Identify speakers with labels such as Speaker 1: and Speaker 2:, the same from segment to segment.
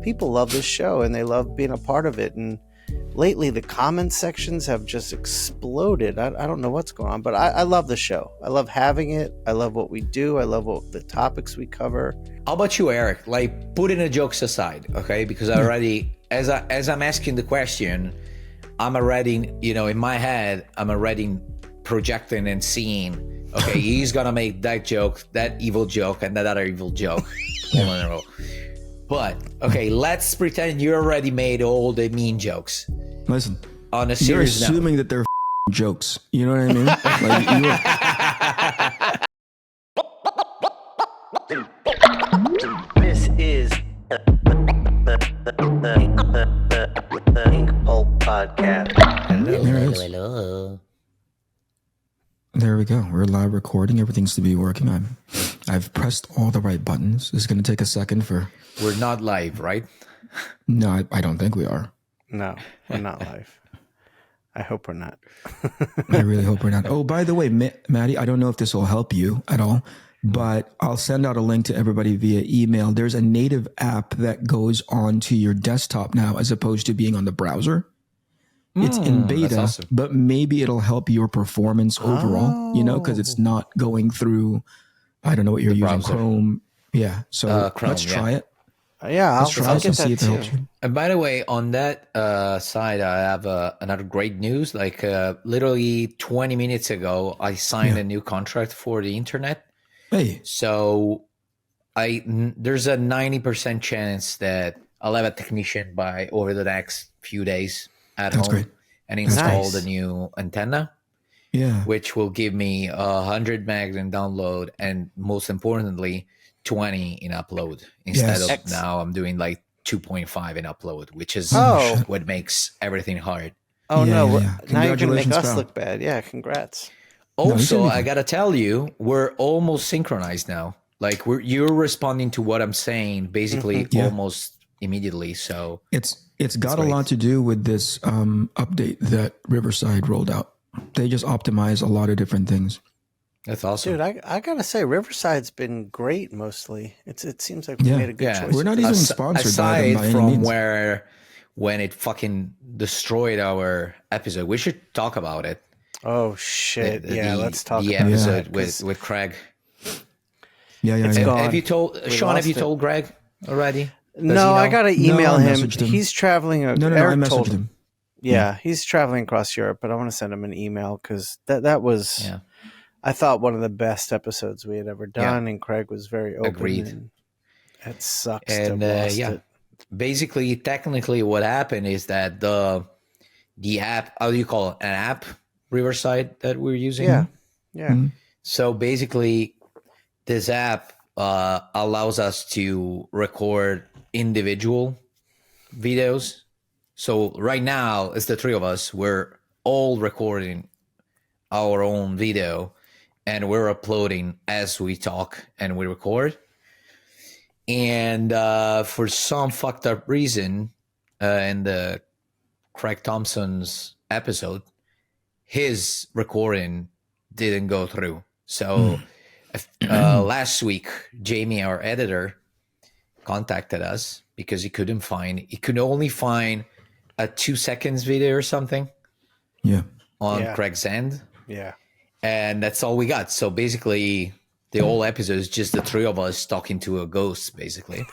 Speaker 1: people love this show and they love being a part of it. And lately, the comment sections have just exploded. I don't know what's going on, but I love the show. I love having it. I love what we do. I love the topics we cover.
Speaker 2: How about you, Eric? Like, putting the jokes aside, okay? Because I already, as I'm asking the question, I'm already, in my head, I'm already projecting and seeing, okay, he's gonna make that joke, that evil joke, and that other evil joke all in a row. But, okay, let's pretend you already made all the mean jokes.
Speaker 3: Listen,
Speaker 2: on a
Speaker 3: you're
Speaker 2: serious
Speaker 3: assuming
Speaker 2: note.
Speaker 3: that they're jokes. You know what I mean?
Speaker 1: This is the Inkpulp Podcast.
Speaker 2: Hello.
Speaker 3: There we go. We're live recording. Everything's to be working. I've pressed all the right buttons. It's going to take a second for...
Speaker 2: We're not live, right?
Speaker 3: No, I don't think we are.
Speaker 1: No, we're not live. I hope we're not.
Speaker 3: I really hope we're not. Oh, by the way, Maddie, I don't know if this will help you at all, but I'll send out a link to everybody via email. There's a native app that goes onto your desktop now as opposed to being on the browser. It's in beta,
Speaker 2: awesome.
Speaker 3: but maybe it'll help your performance overall, because it's not going through, I don't know what you're using,
Speaker 2: browser.
Speaker 3: Chrome. Yeah, so
Speaker 2: Chrome,
Speaker 3: let's try it.
Speaker 1: Yeah,
Speaker 3: Let's try
Speaker 1: I'll
Speaker 3: it
Speaker 1: get
Speaker 3: and see
Speaker 1: that
Speaker 3: if it helps
Speaker 1: too.
Speaker 3: you.
Speaker 2: And by the way, on that side, I have another great news. Like literally 20 minutes ago, I signed a new contract for the internet.
Speaker 3: Hey,
Speaker 2: So there's a 90% chance that I'll have a technician by over the next few days at
Speaker 3: That's
Speaker 2: home
Speaker 3: great.
Speaker 2: and install
Speaker 1: Nice.
Speaker 2: the new antenna,
Speaker 3: yeah.
Speaker 2: which will give me 100 megs in download and most importantly, 20 in upload instead
Speaker 3: Yes.
Speaker 2: of now I'm doing like 2.5 in upload, which is
Speaker 1: Oh.
Speaker 2: what makes everything hard.
Speaker 1: Oh,
Speaker 3: Yeah,
Speaker 1: no.
Speaker 3: yeah.
Speaker 1: Now you're going to make
Speaker 3: Congratulations,
Speaker 1: us
Speaker 3: pal.
Speaker 1: look bad. Yeah, congrats.
Speaker 2: Also,
Speaker 3: you're
Speaker 2: I gotta tell you, we're almost synchronized now. Like you're responding to what I'm saying basically
Speaker 3: Yeah.
Speaker 2: almost immediately. So
Speaker 3: It's got a
Speaker 2: great.
Speaker 3: lot to do with this update that Riverside rolled out. They just optimize a lot of different things.
Speaker 2: that's awesome.
Speaker 1: Dude, I got to say, Riverside's been great mostly. It seems like we
Speaker 3: Yeah.
Speaker 1: made a good
Speaker 2: Yeah.
Speaker 1: choice.
Speaker 3: We're not
Speaker 1: with
Speaker 3: even
Speaker 1: this.
Speaker 3: sponsored by them
Speaker 2: Aside
Speaker 3: by any
Speaker 2: from
Speaker 3: means.
Speaker 2: when it fucking destroyed our episode, we should talk about it.
Speaker 1: Oh, shit. Yeah, let's talk
Speaker 2: the
Speaker 1: about
Speaker 2: episode
Speaker 1: that,
Speaker 2: with
Speaker 1: 'cause
Speaker 2: with Craig.
Speaker 3: Yeah.
Speaker 1: It's gone.
Speaker 2: Have you told
Speaker 1: We
Speaker 2: Sean? Have
Speaker 1: lost
Speaker 2: you
Speaker 1: it.
Speaker 2: told Greg already? Does he
Speaker 1: No, I
Speaker 2: know?
Speaker 1: got to
Speaker 3: No,
Speaker 1: email
Speaker 3: I
Speaker 1: him.
Speaker 3: messaged him.
Speaker 1: He's traveling.
Speaker 3: No, I
Speaker 1: Eric told
Speaker 3: messaged him.
Speaker 1: Yeah, he's traveling across Europe, but I want to send him an email because that was,
Speaker 2: Yeah.
Speaker 1: I thought, one of the best episodes we had ever done, and Craig was very open.
Speaker 2: Agreed.
Speaker 1: And it sucks
Speaker 2: And
Speaker 1: to have lost
Speaker 2: yeah,
Speaker 1: it.
Speaker 2: basically, technically, what happened is that the app, how do you call it, an app, Riverside, that we're using.
Speaker 1: Yeah, yeah.
Speaker 3: Mhm.
Speaker 2: So basically, this app allows us to record individual videos. So right now, it's the three of us. We're all recording our own video, and we're uploading as we talk and we record. And for some fucked up reason, in the Craig Thompson's episode, his recording didn't go through. So last week, Jamie, our editor, contacted us because he could only find a 2 seconds video or something
Speaker 3: Yeah.
Speaker 2: on
Speaker 1: Yeah.
Speaker 2: Craig's end.
Speaker 1: Yeah.
Speaker 2: And that's all we got. So basically, the whole episode is just the three of us talking to a ghost, basically.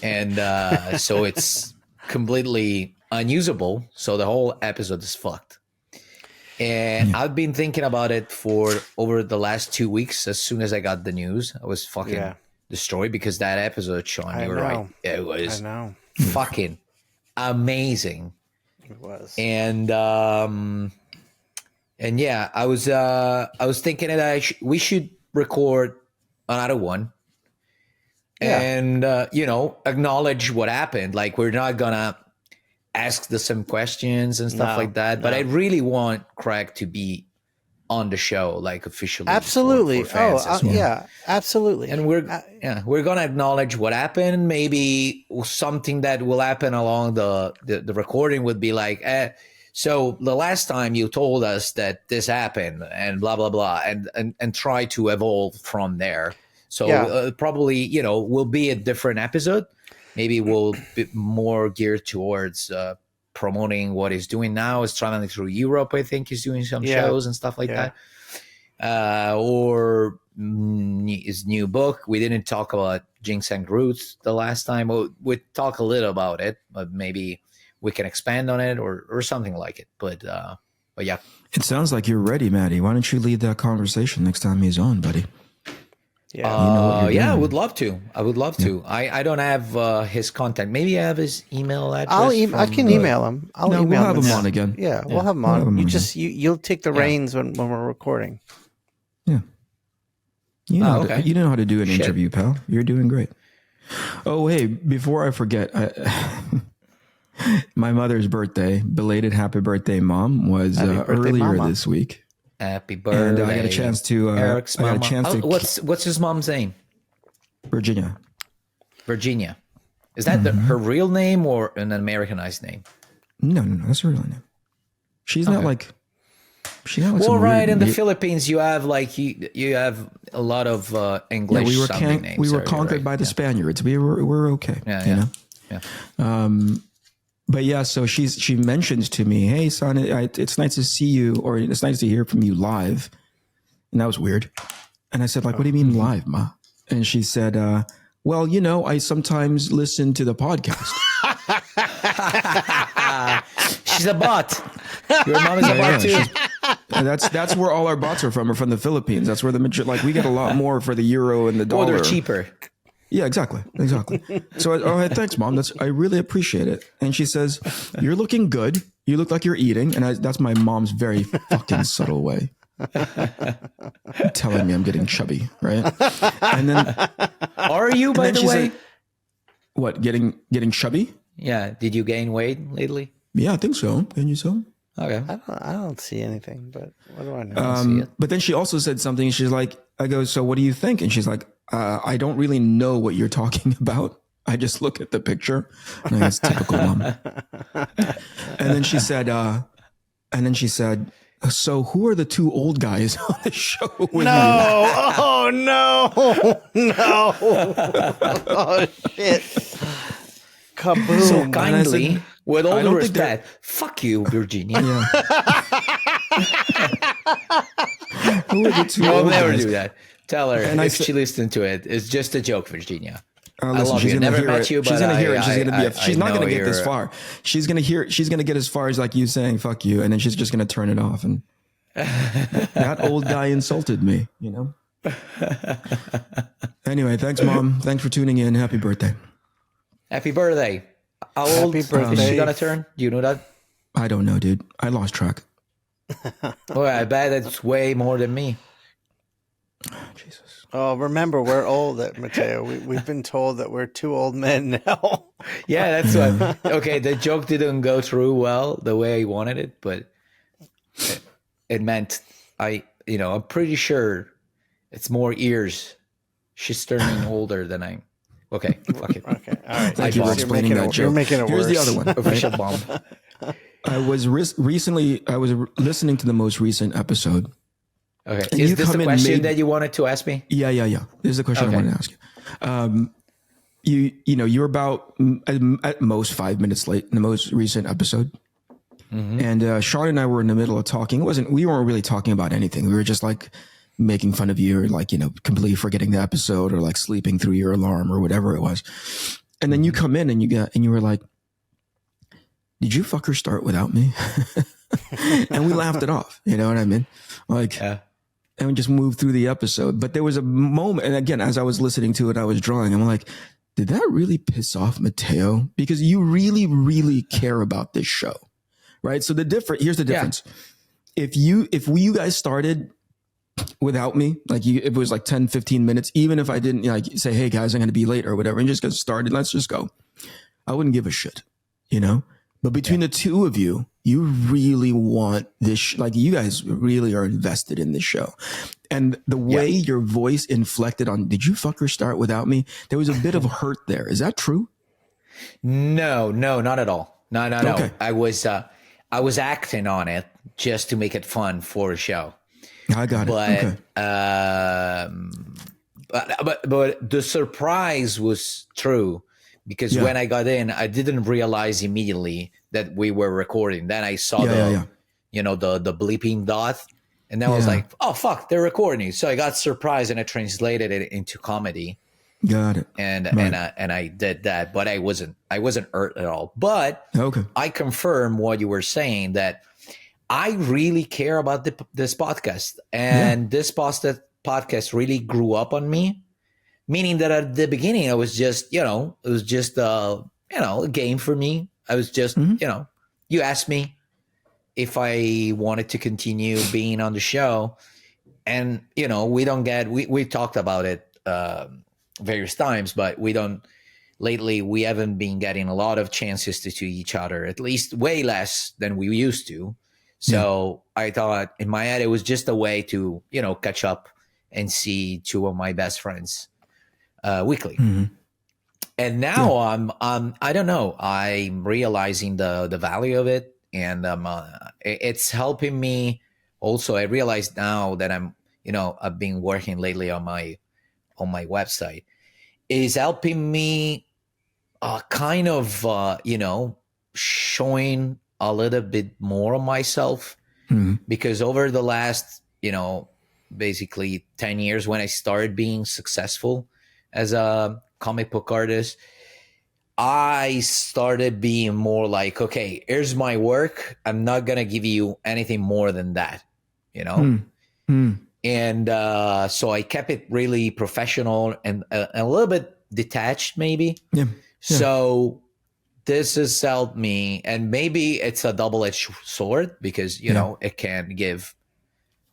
Speaker 2: And so it's completely unusable. So the whole episode is fucked. And I've been thinking about it for over the last 2 weeks. As soon as I got the news, I was fucking destroyed because that episode, Sean, you were right. It was
Speaker 1: I know.
Speaker 2: fucking amazing.
Speaker 1: It was.
Speaker 2: And yeah, I was thinking that we should record another one, and acknowledge what happened. Like we're not gonna ask the same questions and stuff like that, but I really want Craig to be on the show, like officially.
Speaker 1: Absolutely.
Speaker 2: for fans as well.
Speaker 1: Yeah, absolutely.
Speaker 2: And we're gonna acknowledge what happened. Maybe something that will happen along the recording would be like, so the last time you told us that this happened and blah blah blah, and try to evolve from there. So probably will be a different episode, maybe we'll be more geared towards promoting what he's doing now. He's traveling through Europe. I think he's doing some shows and stuff like that. Or his new book. We didn't talk about Ginseng Roots the last time. We talk a little about it, but maybe we can expand on it or something like it. But yeah.
Speaker 3: It sounds like you're ready, Matty. Why don't you lead that conversation next time he's on, buddy?
Speaker 1: Yeah,
Speaker 2: I would love to. I don't have his contact. Maybe I have his email address.
Speaker 3: I
Speaker 1: can email him.
Speaker 3: We'll have him on again.
Speaker 1: Yeah, we'll have him on. You'll take the reins when we're recording.
Speaker 3: Yeah. You know how to do an interview, pal. You're doing great. Oh, hey, before I forget, my mother's birthday, belated happy birthday, Mom, was earlier this week.
Speaker 2: Happy birthday!
Speaker 3: And I got a chance to.
Speaker 2: Eric's mama. What's his mom's name?
Speaker 3: Virginia.
Speaker 2: Virginia. Is that her real name or an Americanized name?
Speaker 3: No. That's her real name. She's not like.
Speaker 2: Well, right in the Philippines, you have you have a lot of English.
Speaker 3: Yeah, we were conquered by the Spaniards. We're okay.
Speaker 2: Yeah.
Speaker 3: But yeah, so she mentions to me, "Hey, son, it's nice to see you, or it's nice to hear from you live," and that was weird. And I said, "Like, what do you mean live, Ma?" And she said, "Well, I sometimes listen to the podcast."
Speaker 2: She's a bot. Your mom is a bot too.
Speaker 3: That's where all our bots are from the Philippines. That's where we get a lot more for the euro and the dollar.
Speaker 2: They're cheaper.
Speaker 3: Yeah, exactly. So, thanks, Mom. I really appreciate it. And she says, "You're looking good. You look like you're eating." And that's my mom's very fucking subtle way telling me I'm getting chubby, right? And then,
Speaker 2: are you, by the way?
Speaker 3: Said, what, getting chubby?
Speaker 2: Yeah. Did you gain weight lately?
Speaker 3: Yeah, I think so. Can you so?
Speaker 2: Okay.
Speaker 1: I don't see anything, but what do I know?
Speaker 3: But then she also said something. She's like, I go, "So what do you think?" And she's like, "I don't really know what you're talking about. I just look at the picture." And that's typical Mom. And then she said, "So who are the two old guys on the show with you?"
Speaker 1: Oh, no. Oh, shit. Kaboom.
Speaker 2: So kindly, with all due respect, fuck you, Virginia.
Speaker 3: Yeah. Who are the two
Speaker 2: I'll
Speaker 3: old
Speaker 2: never
Speaker 3: guys?
Speaker 2: do that. Tell her if she listens to it. It's just a joke, Virginia.
Speaker 3: I
Speaker 2: love you. Never met you, but
Speaker 3: she's gonna hear it. She's not gonna get this
Speaker 2: you're-
Speaker 3: far. She's gonna get as far as like you saying "fuck you," and then she's just gonna turn it off. And that old guy insulted me. Anyway, thanks, Mom. Thanks for tuning in. Happy birthday.
Speaker 2: Happy birthday. How old is she gonna turn? Do you know that?
Speaker 3: I don't know, dude. I lost track.
Speaker 2: Well, I bet it's way more than me.
Speaker 3: Jesus.
Speaker 1: Oh, remember, we're old at Matteo. We've been told that we're two old men now.
Speaker 2: Yeah, that's what. Okay, the joke didn't go through well the way I wanted it, but it meant I'm pretty sure it's more years. She's turning older than I'm. Okay, fuck it.
Speaker 1: Okay, all right.
Speaker 3: Thank you for explaining that joke.
Speaker 1: You're making it
Speaker 3: Here's
Speaker 1: worse.
Speaker 3: the other one.
Speaker 2: Official bomb.
Speaker 3: I was listening to the most recent episode.
Speaker 2: Okay,
Speaker 3: And
Speaker 2: is
Speaker 3: you
Speaker 2: this
Speaker 3: come
Speaker 2: the
Speaker 3: in
Speaker 2: question that you wanted to ask me?
Speaker 3: Yeah. This is the question I wanted to ask you. You're about at most 5 minutes late in the most recent episode. Mm-hmm. And Shawn and I were in the middle of talking. We weren't really talking about anything. We were just like making fun of you, or like, completely forgetting the episode, or like sleeping through your alarm or whatever it was. And then you come in and you were like, "Did you fucker start without me?" And we laughed it off. You know what I mean? Like, and we just moved through the episode. But there was a moment, and again, as I was listening to it, I was drawing. I'm like, did that really piss off Mattteo? Because you really, really care about this show, right? So here's the difference. Yeah. If you guys started without me, like it was like 10, 15 minutes, even if I didn't say, "Hey guys, I'm going to be late," or whatever, and just get started, let's just go, I wouldn't give a shit, But between the two of you, you really want this, you guys really are invested in this show. And the way your voice inflected on, "Did you fucker start without me?" There was a bit of hurt there. Is that true?
Speaker 2: No, not at all. No.
Speaker 3: Okay.
Speaker 2: I was acting on it just to make it fun for the show.
Speaker 3: I got it.
Speaker 2: But the surprise was true, because
Speaker 3: Yeah.
Speaker 2: when I got in, I didn't realize immediately that we were recording. Then I saw the bleeping dot, and then I was
Speaker 3: Yeah.
Speaker 2: like, oh fuck, they're recording. So I got surprised and I translated it into comedy.
Speaker 3: Got it.
Speaker 2: And
Speaker 3: Right.
Speaker 2: and I did that, but I wasn't hurt at all. But
Speaker 3: Okay.
Speaker 2: I confirm what you were saying, that I really care about this podcast, and this podcast really grew up on me. Meaning that at the beginning, I was just, it was just a game for me. I was just, you asked me if I wanted to continue being on the show, and we talked about it various times, but lately we haven't been getting a lot of chances to see each other, at least way less than we used to. So I thought in my head it was just a way to catch up and see two of my best friends weekly. And now I don't know, I'm realizing the value of it, and it's helping me. Also, I realize now that I've been working lately on my website, is helping me kind of showing a little bit more of myself, because over the last basically 10 years, when I started being successful as a comic book artist, I started being more like, okay, here's my work, I'm not gonna give you anything more than that, and so I kept it really professional and a little bit detached, maybe. So this has helped me, and maybe it's a double-edged sword, because it can give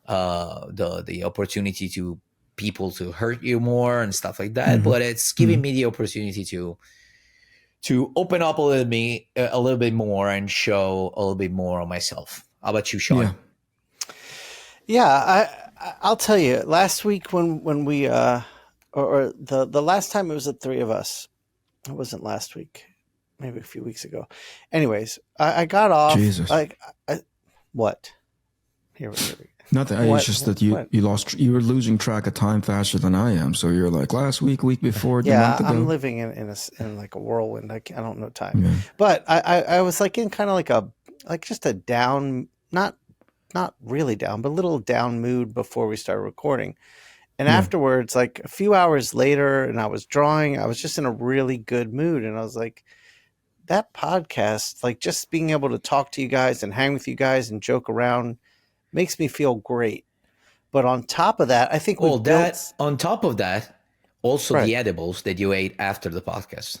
Speaker 2: the opportunity to people to hurt you more and stuff like that, but it's giving me the opportunity to open up a little bit more and show a little bit more of myself. How about you, Shawn?
Speaker 1: I'll tell you, last week when we or the last time it was the three of us. It wasn't last week, maybe a few weeks ago. Anyways, I got off.
Speaker 3: Jesus.
Speaker 1: What? Here we go.
Speaker 3: Nothing. It's just that you were losing track of time faster than I am. So you're like last week before, the month ago.
Speaker 1: I'm living in like a whirlwind. I don't know time. Yeah. But I was like in kind of like just a down, not really down, but a little down mood before we started recording. And afterwards, like a few hours later, and I was drawing, I was just in a really good mood. And I was like, that podcast, like just being able to talk to you guys and hang with you guys and joke around makes me feel great. But on top of that, I think
Speaker 2: on top of that, also the edibles that you ate after the podcast.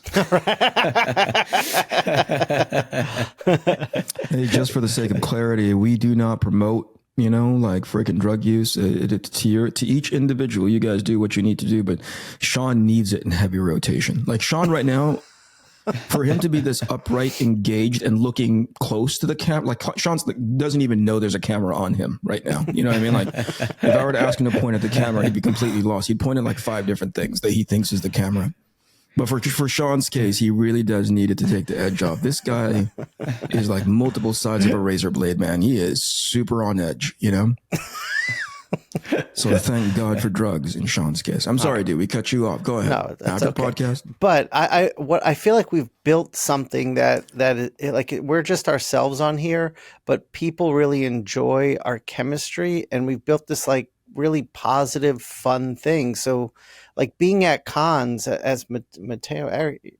Speaker 3: Hey, just for the sake of clarity, we do not promote like freaking drug use. To each individual, you guys do what you need to do, but Shawn needs it in heavy rotation. Like Shawn right now, for him to be this upright, engaged, and looking close to the camera, like Shawn doesn't even know there's a camera on him right now. You know what I mean? Like if I were to ask him to point at the camera, he'd be completely lost. He'd point at like 5 different things that he thinks is the camera. But for Shawn's case, he really does need it to take the edge off. This guy is like multiple sides of a razor blade, man. He is super on edge, So thank God for drugs in Shawn's case. I'm sorry, dude. We cut you off. Go ahead.
Speaker 1: No, that's
Speaker 3: After podcast.
Speaker 1: But I feel like we've built something that we're just ourselves on here, but people really enjoy our chemistry, and we've built this like really positive, fun thing. So like being at cons as Mateo,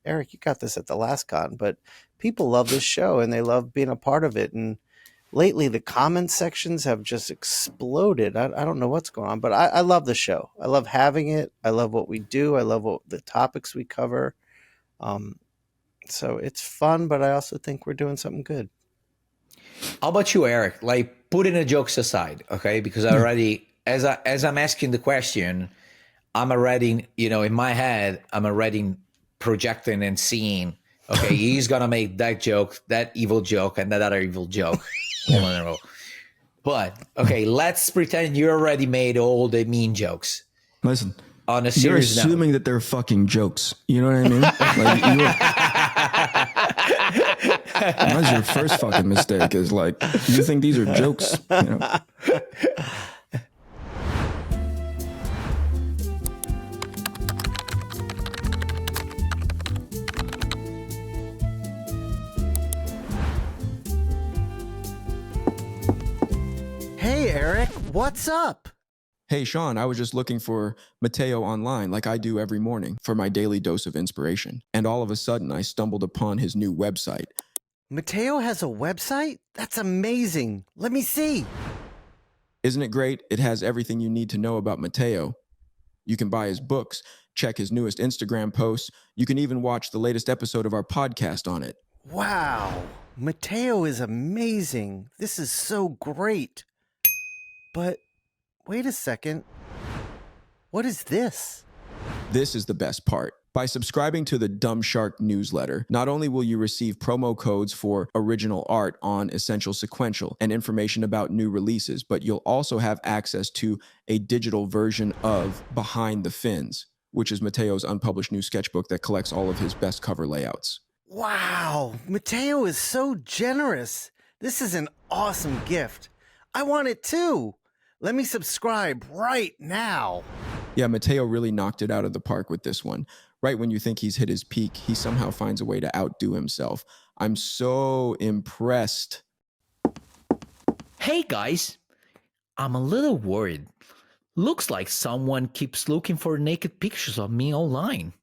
Speaker 1: Eric, you got this at the last con, but people love this show and they love being a part of it. And lately the comment sections have just exploded. I don't know what's going on, but I love the show. I love having it. I love what we do. I love the topics we cover. So it's fun, but I also think we're doing something good.
Speaker 2: How about you, Eric? Like putting the jokes aside, okay? Because I already, as I'm asking the question, I'm already, in my head, I'm already projecting and seeing, okay, he's going to make that joke, that evil joke, and that other evil joke. But, okay, let's pretend you already made all the mean jokes.
Speaker 3: Listen,
Speaker 2: on a
Speaker 3: you're
Speaker 2: serious
Speaker 3: assuming that they're fucking jokes. You know what I mean? Like, that's your first fucking mistake is like, you think these are jokes,
Speaker 1: Hey, Eric, what's up?
Speaker 3: Hey, Shawn, I was just looking for Mattteo online like I do every morning for my daily dose of inspiration. And all of a sudden, I stumbled upon his new website.
Speaker 1: Mattteo has a website? That's amazing. Let me see.
Speaker 3: Isn't it great? It has everything you need to know about Mattteo. You can buy his books, check his newest Instagram posts. You can even watch the latest episode of our podcast on it.
Speaker 1: Wow, Mattteo is amazing. This is so great. But wait a second. What is this?
Speaker 3: This is the best part. By subscribing to the Dumb Shark newsletter, not only will you receive promo codes for original art on Essential Sequential and information about new releases, but you'll also have access to a digital version of Behind the Fins, which is Matteo's unpublished new sketchbook that collects all of his best cover layouts.
Speaker 1: Wow, Mattteo is so generous. This is an awesome gift. I want it too. Let me subscribe right now.
Speaker 3: Yeah, Mattteo really knocked it out of the park with this one. Right when you think he's hit his peak, he somehow finds a way to outdo himself. I'm so impressed.
Speaker 2: Hey guys, I'm a little worried. Looks like someone keeps looking for naked pictures of me online.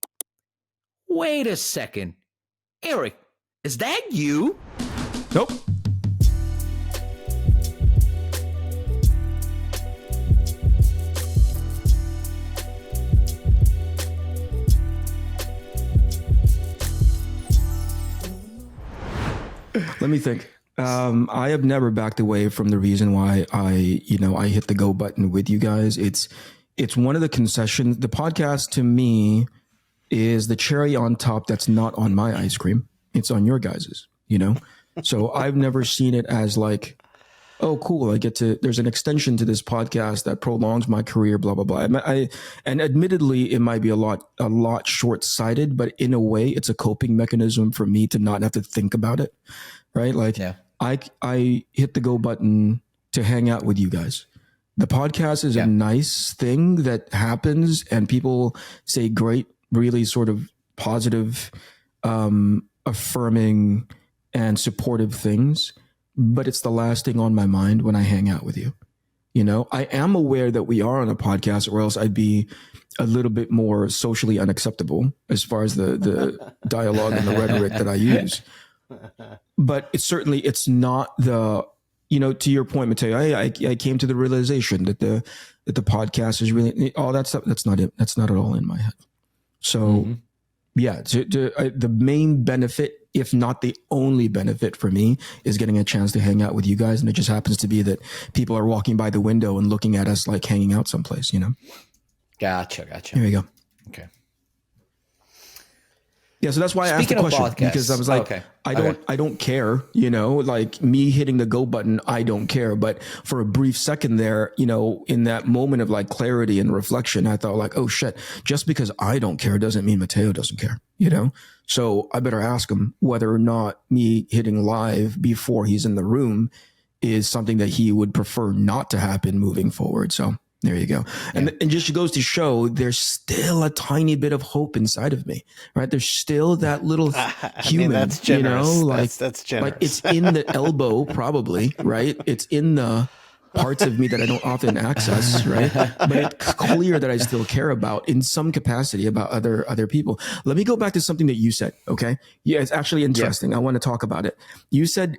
Speaker 2: Wait a second. Eric, is that you?
Speaker 3: Nope. Let me think. I have never backed away from the reason why I hit the go button with you guys. It's one of the concessions. The podcast to me is the cherry on top that's not on my ice cream. It's on your guys's, So I've never seen it as like, oh, cool. There's an extension to this podcast that prolongs my career, blah, blah, blah. And admittedly, it might be a lot short-sighted, but in a way, it's a coping mechanism for me to not have to think about it. Right? Like, yeah. I hit the go button to hang out with you guys. The podcast is a nice thing that happens, and people say great, really sort of positive, affirming, and supportive things. But it's the last thing on my mind when I hang out with you. I am aware that we are on a podcast, or else I'd be a little bit more socially unacceptable as far as the dialogue and the rhetoric that I use. But it's not the, to your point, Mattteo, I came to the realization that the podcast is really all that stuff. That's not it. That's not at all in my head. So the main benefit, if not the only benefit for me, is getting a chance to hang out with you guys. And it just happens to be that people are walking by the window and looking at us like hanging out someplace,
Speaker 2: Gotcha.
Speaker 3: Here we go.
Speaker 2: Okay.
Speaker 3: Yeah, so that's why I asked the question, because I was like, I don't care, like me hitting the go button, I don't care. But for a brief second there, in that moment of like clarity and reflection, I thought like, oh shit, just because I don't care doesn't mean Mattteo doesn't care, So I better ask him whether or not me hitting live before he's in the room is something that he would prefer not to happen moving forward. So there you go. And it just goes to show there's still a tiny bit of hope inside of me, right? There's still that little human,
Speaker 1: that's generous. That's generous.
Speaker 3: Like it's in the elbow probably, right? It's in the parts of me that I don't often access, right? But it's clear that I still care about in some capacity about other people. Let me go back to something that you said, okay? Yeah, it's actually interesting. Yeah. I want to talk about it. You said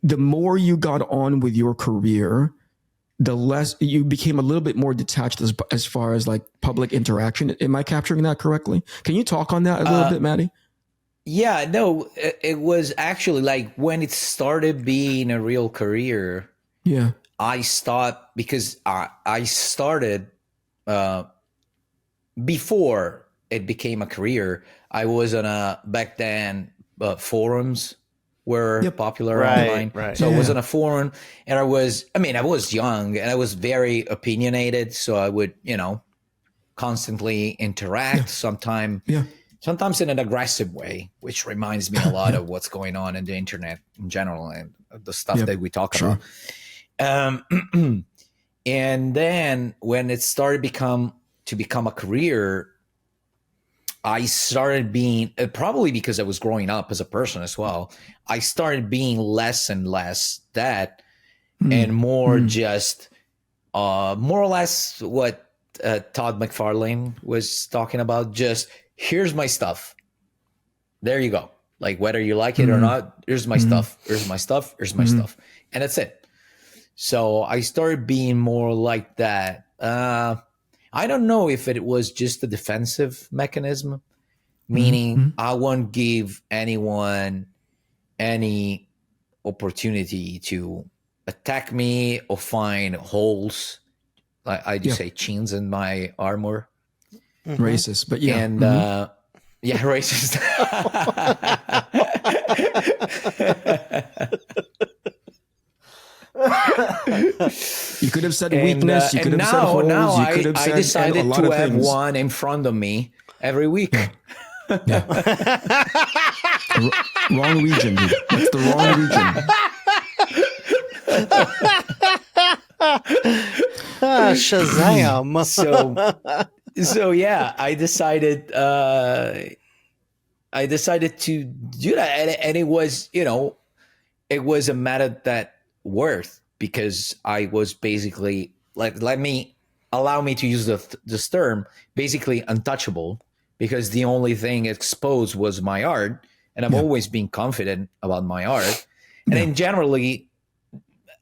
Speaker 3: the more you got on with your career, the less you became a little bit more detached as far as like public interaction. Am I capturing that correctly? Can you talk on that a little bit, Matty?
Speaker 2: Yeah, no, it was actually like when it started being a real career.
Speaker 3: Yeah.
Speaker 2: I stopped because I started before it became a carear. I was on back then forums were popular online. Right. So I was on a forum, and I was young and I was very opinionated. So I would, constantly interact sometimes in an aggressive way, which reminds me a lot of what's going on in the internet in general and the stuff that we talk about. And then when it started to become a career, I started being, probably because I was growing up as a person as well, I started being less and less that. and more just more or less what Todd McFarlane was talking about. Just here's my stuff. There you go. Like whether you like it or not, here's my stuff. Here's my stuff. Here's my stuff, and that's it. So I started being more like that. I don't know if it was just a defensive mechanism, meaning I won't give anyone any opportunity to attack me or find holes. I do say chinks in my armor.
Speaker 3: Racist, but yeah.
Speaker 2: And yeah, racist.
Speaker 3: You could have said weakness. You could have said holes. You could have said
Speaker 2: I decided
Speaker 3: a lot
Speaker 2: to
Speaker 3: of
Speaker 2: have
Speaker 3: things.
Speaker 2: one in front of me every week.
Speaker 3: Yeah. Wrong region, dude. That's the wrong region.
Speaker 1: Shazam!
Speaker 2: So yeah, I decided to do that, and it was, it was a matter that worked, because I was basically like, allow me to use this term, basically untouchable, because the only thing exposed was my art, and I've always been confident about my art. And then generally,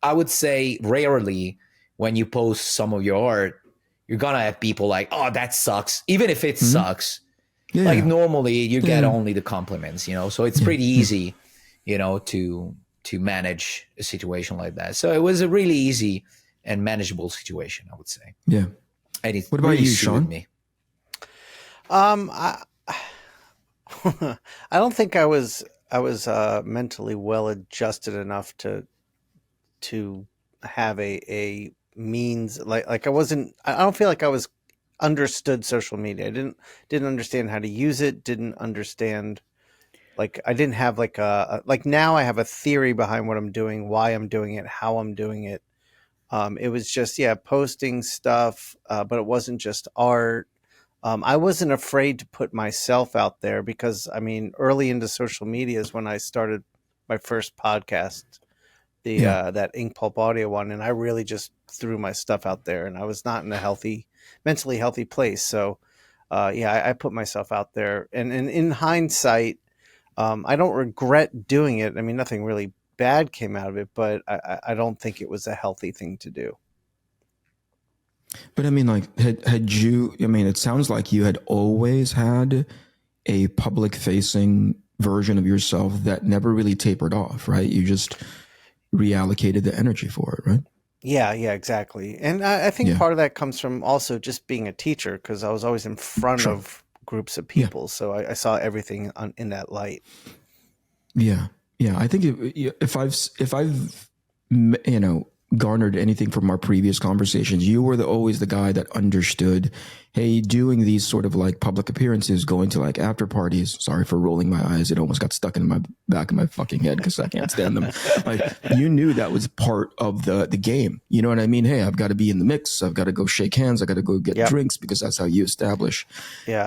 Speaker 2: I would say rarely when you post some of your art, you're gonna have people like, oh, that sucks. Even if it sucks, like normally you get only the compliments, so it's pretty easy, to manage a situation like that. So it was a really easy and manageable situation, I would say.
Speaker 3: Yeah.
Speaker 2: And it
Speaker 3: What about
Speaker 2: really
Speaker 3: you,
Speaker 2: suited
Speaker 3: Shawn?
Speaker 2: me.
Speaker 1: I don't think I was mentally well adjusted enough to have a means like I wasn't. I don't feel like I was understood social media. I didn't understand how to use it. Didn't understand. Like I didn't have like now I have a theory behind what I'm doing, why I'm doing it, how I'm doing it. It was just posting stuff, but it wasn't just art. I wasn't afraid to put myself out there because early into social media is when I started my first podcast, that Inkpulp audio one, and I really just threw my stuff out there, and I was not in a mentally healthy place. So, I put myself out there, and in hindsight, I don't regret doing it. Nothing really bad came out of it, but I don't think it was a healthy thing to do.
Speaker 3: But had you, it sounds like you had always had a public facing version of yourself that never really tapered off, right? You just reallocated the energy for it, right?
Speaker 1: Yeah, exactly. And I think part of that comes from also just being a teacher, because I was always in front of groups of people. So I saw everything in that light. Yeah.
Speaker 3: I think if I've garnered anything from our previous conversations, you were always the guy that understood, hey, doing these sort of like public appearances, going to like after parties. Sorry for rolling my eyes. It almost got stuck in my back of my fucking head because I can't stand them. Like, you knew that was part of the game. You know what I mean? Hey, I've got to be in the mix. I've got to go shake hands. I got to go get drinks, because that's how you establish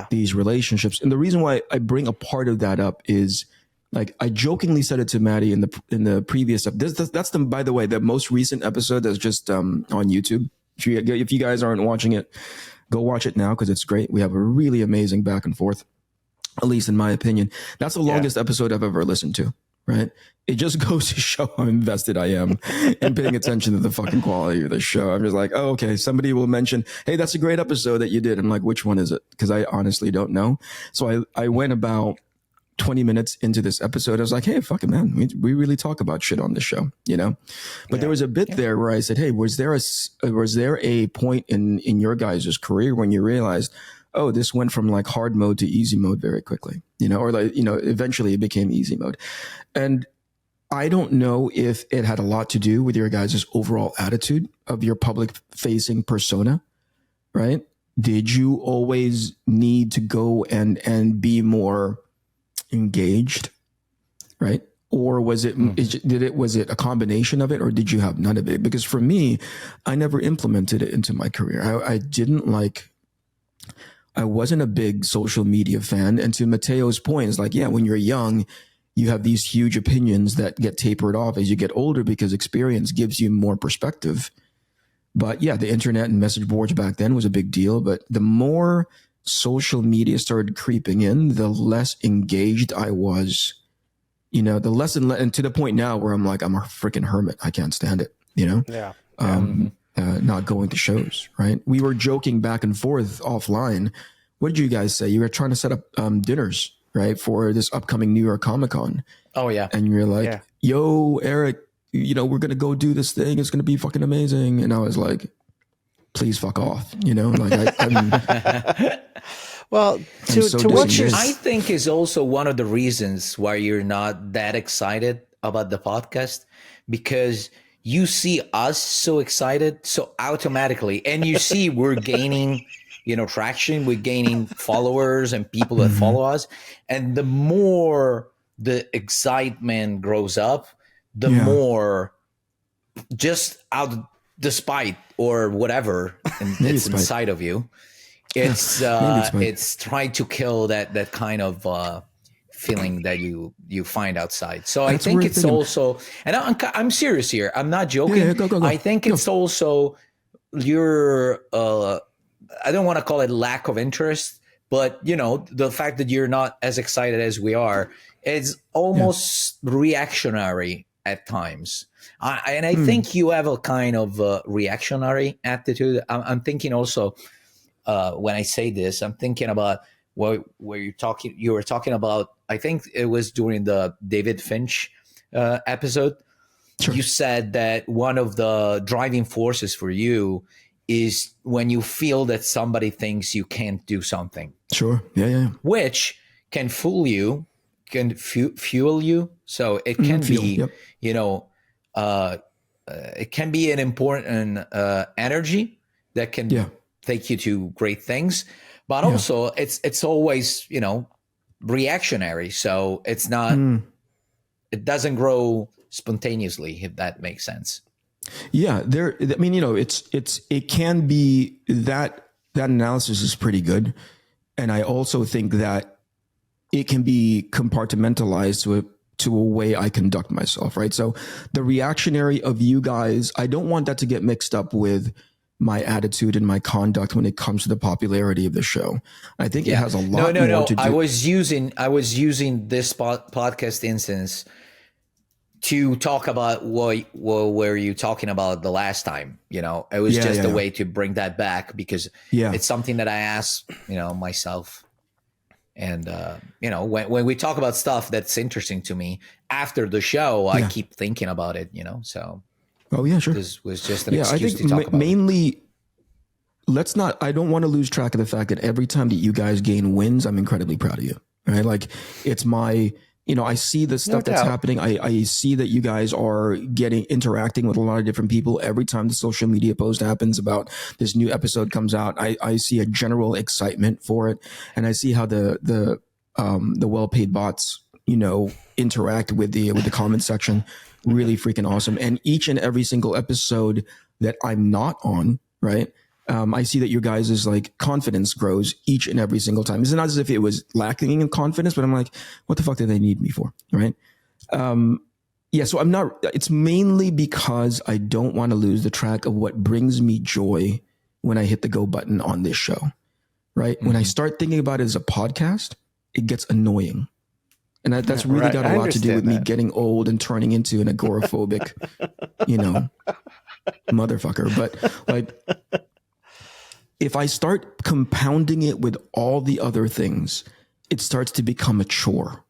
Speaker 3: these relationships. And the reason why I bring a part of that up is, like, I jokingly said it to Maddie in the previous episode. That's by the way, the most recent episode that's just on YouTube. If you guys aren't watching it, go watch it now, because it's great. We have a really amazing back and forth, at least in my opinion. That's the longest episode I've ever listened to, right? It just goes to show how invested I am in paying attention to the fucking quality of the show. I'm just like, oh, okay, somebody will mention, hey, that's a great episode that you did. I'm like, which one is it? Because I honestly don't know. So I went about 20 minutes into this episode. I was like, hey, fuck it, man. We really talk about shit on this show, But there was a bit there where I said, hey, was there a point in your guys' career when you realized, oh, this went from like hard mode to easy mode very quickly, or like, eventually it became easy mode. And I don't know if it had a lot to do with your guys' overall attitude of your public facing persona, right? Did you always need to go and be more engaged, right? Or was it was it a combination of it, or did you have none of it? Because for me, I never implemented it into my career. I wasn't a big social media fan. And to Matteo's point, it's like, when you're young, you have these huge opinions that get tapered off as you get older because experience gives you more perspective. But yeah, the internet and message boards back then was a big deal. But the more social media started creeping in, the less engaged I was. You know, the less and to the point now where I'm like, I'm a freaking hermit. I can't stand it. You know, not going to shows. Right? We were joking back and forth offline. What did you guys say? You were trying to set up dinners, right, for this upcoming New York Comic Con.
Speaker 2: Oh yeah,
Speaker 3: and you're like, yo, Eric, you know, we're going to go do this thing. It's going to be fucking amazing. And I was like, please fuck off. You know, like
Speaker 1: well, to what you're,
Speaker 2: I think is also one of the reasons why you're not that excited about the podcast, because you see us so excited, so automatically, and you see we're gaining, you know, traction, we're gaining followers and people that follow us. And the more the excitement grows up, the more just out of despite or whatever it's inside of you. It's it's trying to kill that kind of feeling that you find outside. So I think it's also, and I'm serious here. I'm not joking. Go. I think it's also your I don't want to call it lack of interest, but you know, the fact that you're not as excited as we are is almost reactionary at times. I think you have a kind of reactionary attitude. I'm thinking also, when I say this, I'm thinking about where you were talking about, I think it was during the David Finch episode. Sure. You said that one of the driving forces for you is when you feel that somebody thinks you can't do something.
Speaker 3: Sure. Yeah.
Speaker 2: Which can fool you, can fuel you. So it can be, you know, it can be an important energy that can take you to great things, but also it's always, you know, reactionary. So it's not, it doesn't grow spontaneously, if that makes sense.
Speaker 3: Yeah, I mean, you know, it can be that analysis is pretty good, and I also think that it can be compartmentalized to a way I conduct myself, right? So the reactionary of you guys, I don't want that to get mixed up with my attitude and my conduct when it comes to the popularity of the show. I think it has a lot more to do.
Speaker 2: I was using this podcast instance to talk about what were you talking about the last time. You know, it was just a way to bring that back, because it's something that I asked, you know, myself. And, you know, when we talk about stuff that's interesting to me after the show, I keep thinking about it, you know, so.
Speaker 3: Oh, yeah, sure.
Speaker 2: This was just an excuse
Speaker 3: I think
Speaker 2: to talk about
Speaker 3: mainly, I don't want to lose track of the fact that every time that you guys gain wins, I'm incredibly proud of you, right? Like, it's my, you know, I see the stuff that's happening. I see that you guys are interacting with a lot of different people. Every time the social media post happens about this new episode comes out, I see a general excitement for it. And I see how the well-paid bots, you know, interact with the comment section. Really freaking awesome. And each and every single episode that I'm not on, right? I see that your guys' like confidence grows each and every single time. It's not as if it was lacking in confidence, but I'm like, what the fuck do they need me for? Right. So I'm not, it's mainly because I don't want to lose the track of what brings me joy when I hit the go button on this show. Right. When I start thinking about it as a podcast, it gets annoying. And that's really got a lot to do with me getting old and turning into an agoraphobic, you know, motherfucker. But like, if I start compounding it with all the other things, it starts to become a chore,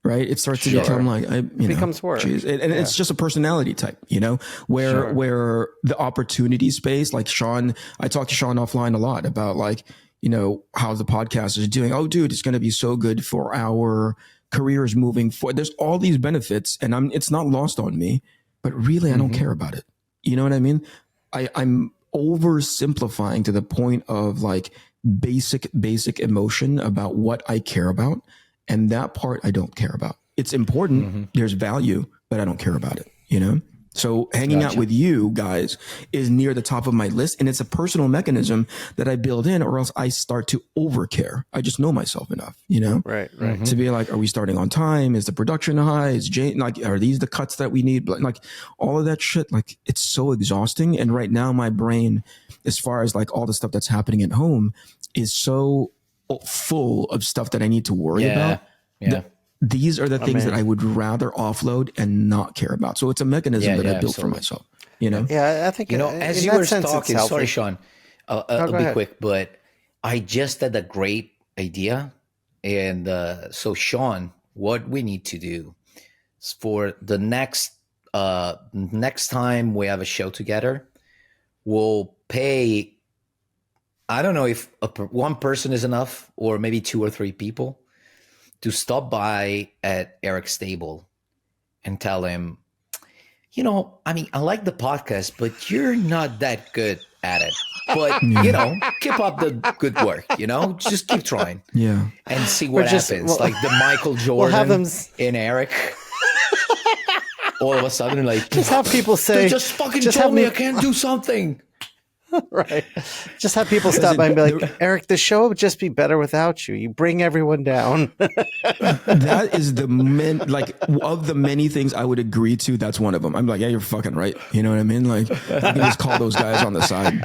Speaker 3: right? It starts to become like, it becomes work. And it's just a personality type, you know, where the opportunity space, like Shawn, I talk to Shawn offline a lot about like, you know, how the podcast is doing. Oh, dude, it's going to be so good for our careers moving forward. There's all these benefits, and it's not lost on me, but really I don't care about it. You know what I mean? I'm oversimplifying to the point of like basic emotion about what I care about. And that part I don't care about. It's important. There's value, but I don't care about it, you know? So hanging out with you guys is near the top of my list. And it's a personal mechanism that I build in, or else I start to overcare. I just know myself enough,
Speaker 1: Right.
Speaker 3: to be like, are we starting on time? Is the production high? Is Jane, like, are these the cuts that we need? Like all of that shit, like it's so exhausting. And right now my brain, as far as like all the stuff that's happening at home, is so full of stuff that I need to worry about.
Speaker 2: Yeah.
Speaker 3: These are the things that I would rather offload and not care about. So it's a mechanism that I built for myself,
Speaker 1: Yeah, I think,
Speaker 2: as you were talking, sorry, Shawn, I'll be quick, but I just had a great idea. And so, Shawn, what we need to do is for the next time we have a show together, we'll pay, I don't know if one person is enough or maybe 2 or 3 people, to stop by at Eric's table and tell him, I like the podcast, but you're not that good at it. But, keep up the good work, just keep trying.
Speaker 3: Yeah.
Speaker 2: And see what happens. Like the Michael Jordan in Eric. All of a sudden, like,
Speaker 1: just have people say,
Speaker 2: they just fucking told me I can't do something.
Speaker 1: Right. Just have people stop by and be like, Eric, the show would just be better without you. You bring everyone down.
Speaker 3: That is of the many things I would agree to, that's one of them. I'm like, yeah, you're fucking right. You know what I mean? Like, you can just call those guys on the side.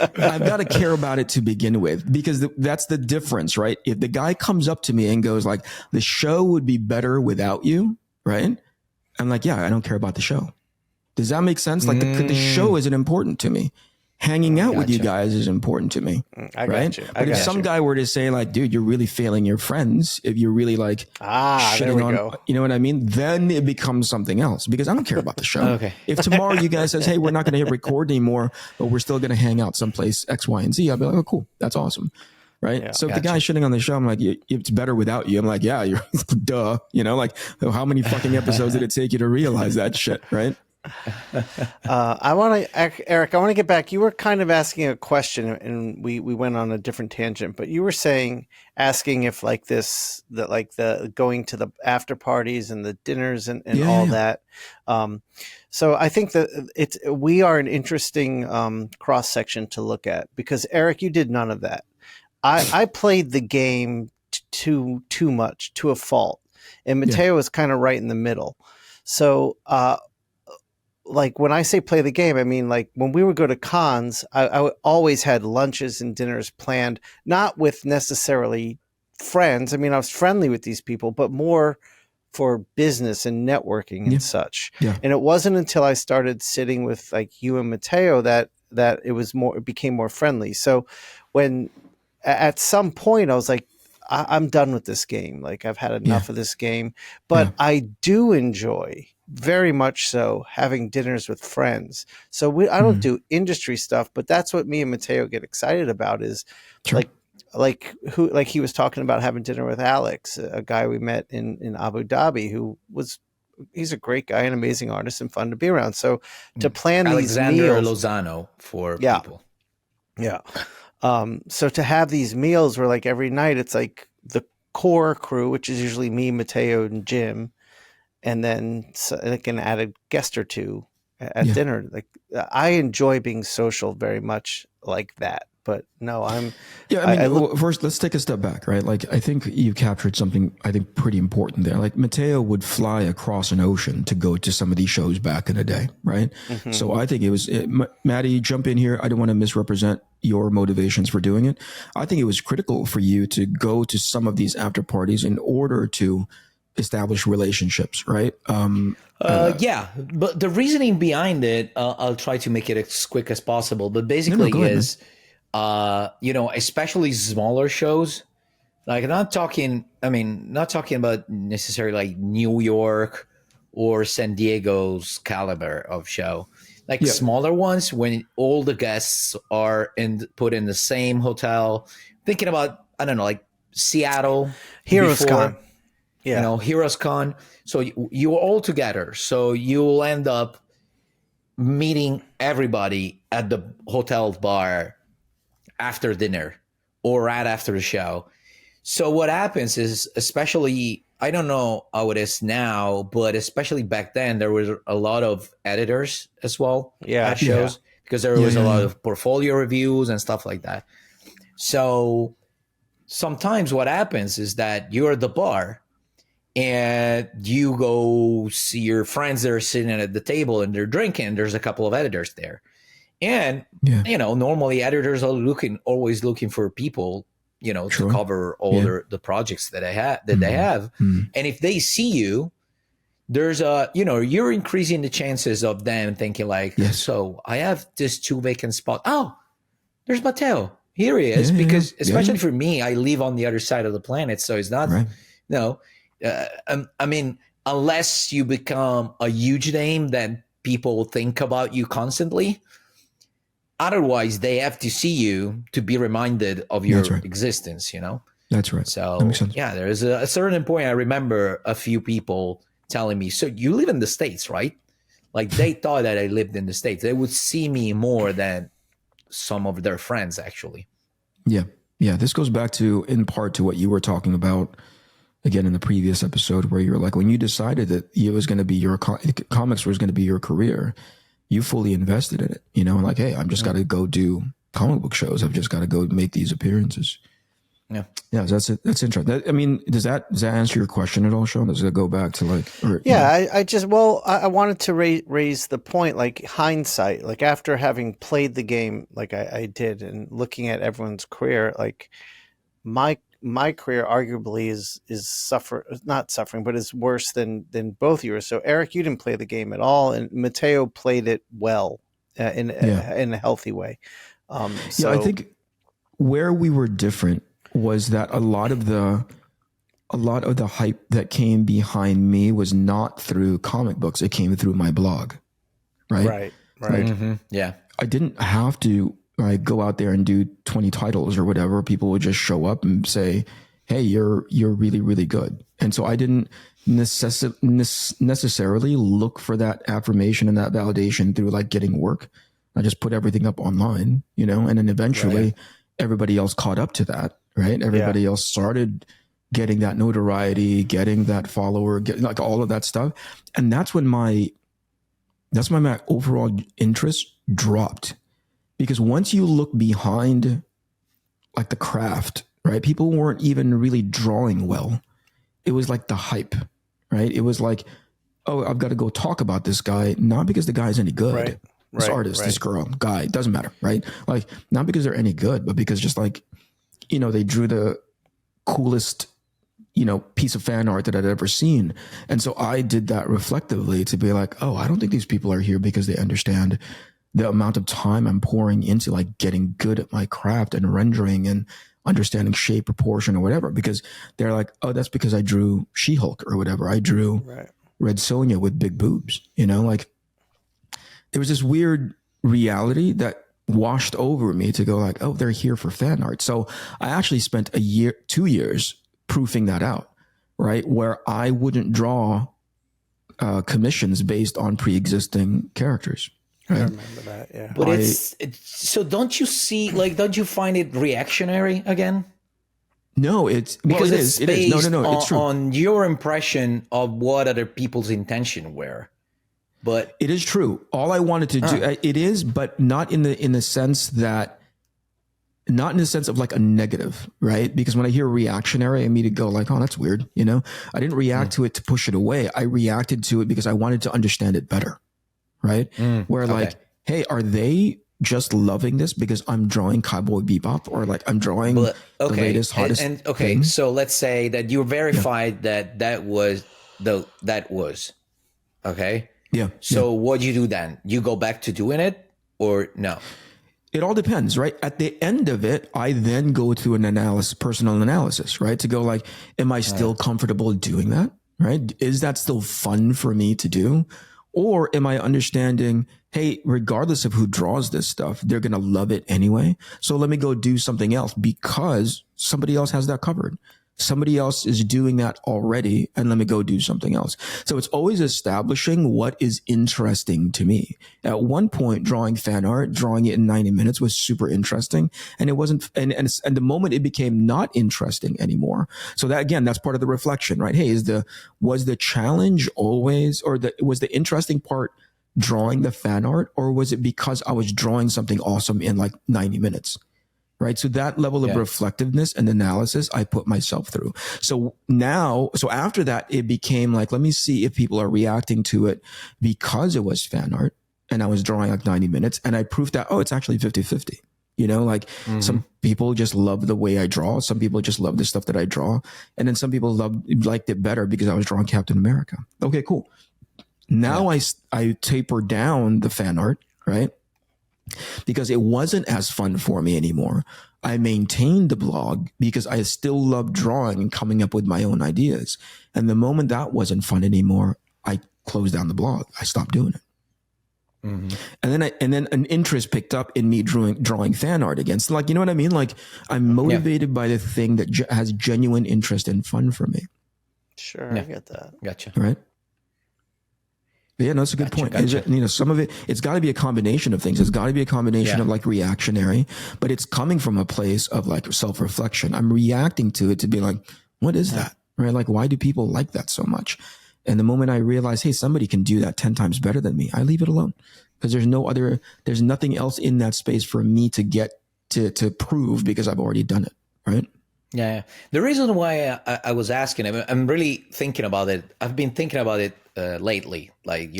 Speaker 3: I've got to care about it to begin with, because that's the difference, right? If the guy comes up to me and goes like, the show would be better without you, right? I'm like, yeah, I don't care about the show. Does that make sense? Like the show isn't important to me. Hanging out with you guys is important to me.
Speaker 1: I
Speaker 3: right?
Speaker 1: got you.
Speaker 3: But if some guy were to say like, dude, you're really failing your friends, if you're really like
Speaker 1: there we go.
Speaker 3: You know what I mean? Then it becomes something else, because I don't care about the show.
Speaker 2: Okay.
Speaker 3: If tomorrow you guys says, hey, we're not going to hit record anymore, but we're still going to hang out someplace X, Y, and Z, I'll be like, oh, cool. That's awesome. Right.
Speaker 1: Yeah,
Speaker 3: so if the guy's shitting on the show, I'm like, it's better without you. I'm like, yeah, you're duh. Like how many fucking episodes did it take you to realize that shit? Right.
Speaker 1: Eric, I want to get back. You were kind of asking a question, and we went on a different tangent, but you were asking if like the going to the after parties and the dinners and all that. So I think that we are an interesting cross section to look at, because Eric, you did none of that. I played the game too much, to a fault, and Mattteo was kind of right in the middle. So, like when I say play the game, I mean like when we would go to cons, I always had lunches and dinners planned, not with necessarily friends. I mean, I was friendly with these people, but more for business and networking and such. Yeah. And it wasn't until I started sitting with like you and Mattteo that it became more friendly. So when at some point I was like, I'm done with this game. Like I've had enough of this game, but I do enjoy very much so having dinners with friends. So I don't do industry stuff, but that's what me and Mattteo get excited about is like he was talking about having dinner with Alex, a guy we met in Abu Dhabi, he's a great guy, an amazing artist, and fun to be around. So to plan
Speaker 2: Alexander
Speaker 1: these meals,
Speaker 2: Lozano for people.
Speaker 1: Yeah. So to have these meals where like every night it's like the core crew, which is usually me, Mattteo, and Jim, and then like an added guest or two at dinner. Like I enjoy being social very much like that. But no,
Speaker 3: first let's take a step back, right? Like I think you captured something I think pretty important there. Like Mattteo would fly across an ocean to go to some of these shows back in the day, right? Mm-hmm. So I think Matty, jump in here. I don't want to misrepresent your motivations for doing it. I think it was critical for you to go to some of these after parties in order to establish relationships, right?
Speaker 2: Yeah, but the reasoning behind it, I'll try to make it as quick as possible. But basically is, especially smaller shows, like not talking about necessarily like New York or San Diego's caliber of show, like smaller ones when all the guests are put in the same hotel. Thinking about, I don't know, like Seattle,
Speaker 1: Heroes Con.
Speaker 2: Yeah. Heroes Con. So you're all together. So you'll end up meeting everybody at the hotel bar after dinner or right after the show. So what happens is, especially I don't know how it is now, but especially back then, there was a lot of editors as well
Speaker 1: Yeah,
Speaker 2: at shows because there was a lot of portfolio reviews and stuff like that. So sometimes what happens is that you're at the bar and you go see your friends that are sitting at the table and they're drinking. There's a couple of editors there. And, normally editors are always looking for people, to cover all the projects that they have. And if they see you, there's you're increasing the chances of them thinking like, so I have this 2 vacant spots. Oh, there's Mattteo. Here he is. Because especially for me, I live on the other side of the planet. So it's not, I mean, unless you become a huge name that people think about you constantly, otherwise they have to see you to be reminded of your existence,
Speaker 3: That's right.
Speaker 2: So
Speaker 3: that makes sense.
Speaker 2: There's a certain point. I remember a few people telling me, so you live in the States, right? Like they thought that I lived in the States. They would see me more than some of their friends actually.
Speaker 3: Yeah. This goes back to, in part, to what you were talking about again in the previous episode, where you're like, when you decided that it was going to be comics was going to be your career, you fully invested in it, like, hey, I'm just got to go do comic book shows. I've just got to go make these appearances. Yeah. That's it. That's interesting. I mean, does that answer your question at all, Shawn? Does it go back to like,
Speaker 1: I wanted to raise the point, like hindsight, like after having played the game, like I did, and looking at everyone's career, like my career arguably is not suffering, but is worse than both yours. So Eric, you didn't play the game at all, and Mattteo played it well in a healthy way. So
Speaker 3: I think where we were different was that a lot of the hype that came behind me was not through comic books. It came through my blog, right. Like, I didn't have to go out there and do 20 titles or whatever. People would just show up and say, hey, you're really, really good. And so I didn't necessarily look for that affirmation and that validation through like getting work. I just put everything up online, and then eventually everybody else caught up to that, right? Everybody else started getting that notoriety, getting that follower, like all of that stuff. And that's when my overall interest dropped. Because once you look behind like the craft, right? People weren't even really drawing well. It was like the hype, right? It was like, oh, I've got to go talk about this guy, not because the guy's any good. This artist, this girl, guy, doesn't matter, right? Like, not because they're any good, but because just like, they drew the coolest, piece of fan art that I'd ever seen. And so I did that reflectively to be like, oh, I don't think these people are here because they understand the amount of time I'm pouring into like getting good at my craft and rendering and understanding shape, proportion, or whatever, because they're like, oh, that's because I drew She-Hulk or whatever. I drew Red Sonja with big boobs, like there was this weird reality that washed over me to go like, oh, they're here for fan art. So I actually spent 2 years proofing that out, right? Where I wouldn't draw commissions based on pre-existing characters. Right?
Speaker 1: I remember that, yeah.
Speaker 2: But it's so don't you find it reactionary again?
Speaker 3: No, it's because it is. No, it's true.
Speaker 2: On your impression of what other people's intention were. But
Speaker 3: it is true. All I wanted to do, it is, but not in the sense that, not in the sense of like a negative, right? Because when I hear reactionary, I immediately go like, oh, that's weird. I didn't react to it to push it away. I reacted to it because I wanted to understand it better, right? Where like, hey, are they just loving this because I'm drawing Cowboy Bebop, or like I'm drawing the latest, hottest thing?
Speaker 2: So let's say that you verified that was okay.
Speaker 3: Yeah.
Speaker 2: So what do you do then? You go back to doing it or no?
Speaker 3: It all depends, right? At the end of it, I then go to an personal analysis, right? To go like, am I still comfortable doing that? Right? Is that still fun for me to do? Or am I understanding, hey, regardless of who draws this stuff, they're going to love it anyway. So let me go do something else because somebody else has that covered. Somebody else is doing that already, and let me go do something else. So it's always establishing what is interesting to me. At one point, drawing fan art, drawing it in 90 minutes was super interesting. And it wasn't, and the moment it became not interesting anymore. So that, again, that's part of the reflection, right? Hey, was the challenge always, or was the interesting part drawing the fan art, or was it because I was drawing something awesome in like 90 minutes? Right. So that level of reflectiveness and analysis I put myself through. So after that, it became like, let me see if people are reacting to it because it was fan art and I was drawing like 90 minutes, and I proved that, it's actually 50-50. Like some people just love the way I draw. Some people just love the stuff that I draw. And then some people liked it better because I was drawing Captain America. Okay, cool. Now I taper down the fan art, right? Because it wasn't as fun for me anymore. I maintained the blog because I still loved drawing and coming up with my own ideas. And the moment that wasn't fun anymore, I closed down the blog. I stopped doing it. Mm-hmm. And then an interest picked up in me drawing fan art again. So like, you know what I mean? Like I'm motivated by the thing that has genuine interest and fun for me.
Speaker 1: Sure, I get that.
Speaker 2: Gotcha.
Speaker 3: Right. Yeah, no, that's a good point.
Speaker 2: Gotcha.
Speaker 3: Some of it's got to be a combination of things. It's got to be a combination of like reactionary, but it's coming from a place of like self-reflection. I'm reacting to it to be like, what is that? Right? Like, why do people like that so much? And the moment I realize, hey, somebody can do that 10 times better than me, I leave it alone, because there's nothing else in that space for me to get to prove, because I've already done it. Right.
Speaker 2: Yeah. The reason why I was asking, I'm really thinking about it. I've been thinking about it lately, like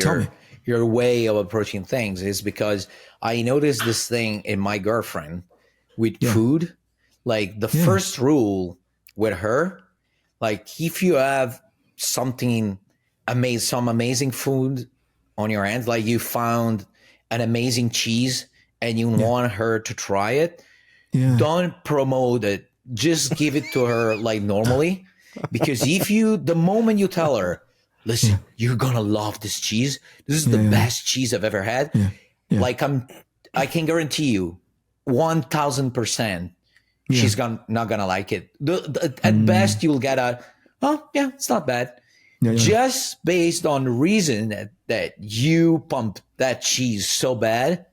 Speaker 2: your way of approaching things, is because I noticed this thing in my girlfriend with food. Like the first rule with her, like if you have some amazing food on your hands, like you found an amazing cheese and you want her to try it, don't promote it. Just give it to her like normally, because the moment you tell her, listen, you're gonna love this cheese, this is the best cheese I've ever had, like I can guarantee you 1000% she's not gonna like it. At best you'll get it's not bad, just based on the reason that you pumped that cheese so bad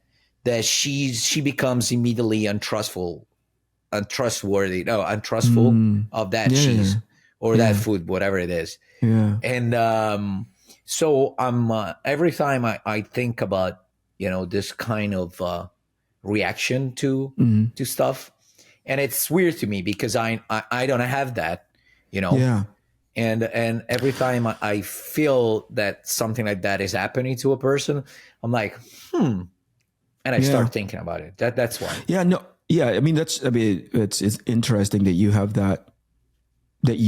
Speaker 2: that she becomes immediately untrustful of that cheese or that food, whatever it is. And so I'm every time I think about this kind of reaction to stuff, and it's weird to me because I don't have that, and every time I feel that something like that is happening to a person, I'm like and I start thinking about it. That's why. It's interesting that you have that it's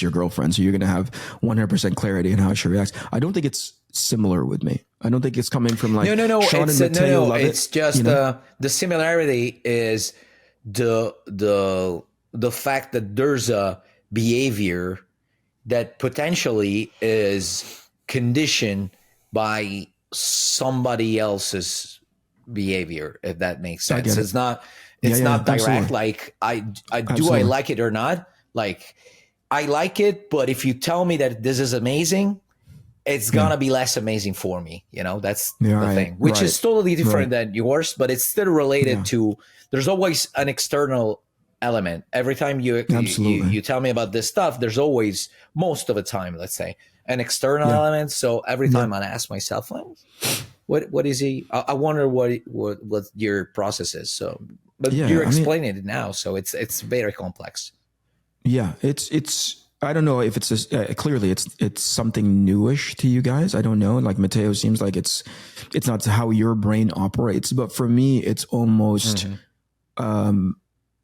Speaker 2: your girlfriend, so you're going to have 100% clarity in how she reacts. I don't think it's similar with me. I don't think it's coming from like no.
Speaker 3: Shawn and Mattteo love
Speaker 2: it's
Speaker 3: it,
Speaker 2: just the similarity is the fact that there's a behavior that potentially is conditioned by somebody else's behavior, if that makes sense. It's not direct. Absolutely. Like I like it or not? Like I like it, but if you tell me that this is amazing, it's gonna be less amazing for me. That's the thing, which is totally different than yours, but it's still related to. There's always an external element. Every time you tell me about this stuff, there's always, most of the time, let's say, an external element. So every time I ask myself, what is he? I wonder what your process is. So, but you're explaining it now, so it's very complex.
Speaker 3: Yeah, it's. I don't know if it's clearly it's something newish to you guys. I don't know. Like Mattteo seems like it's not how your brain operates, but for me, it's almost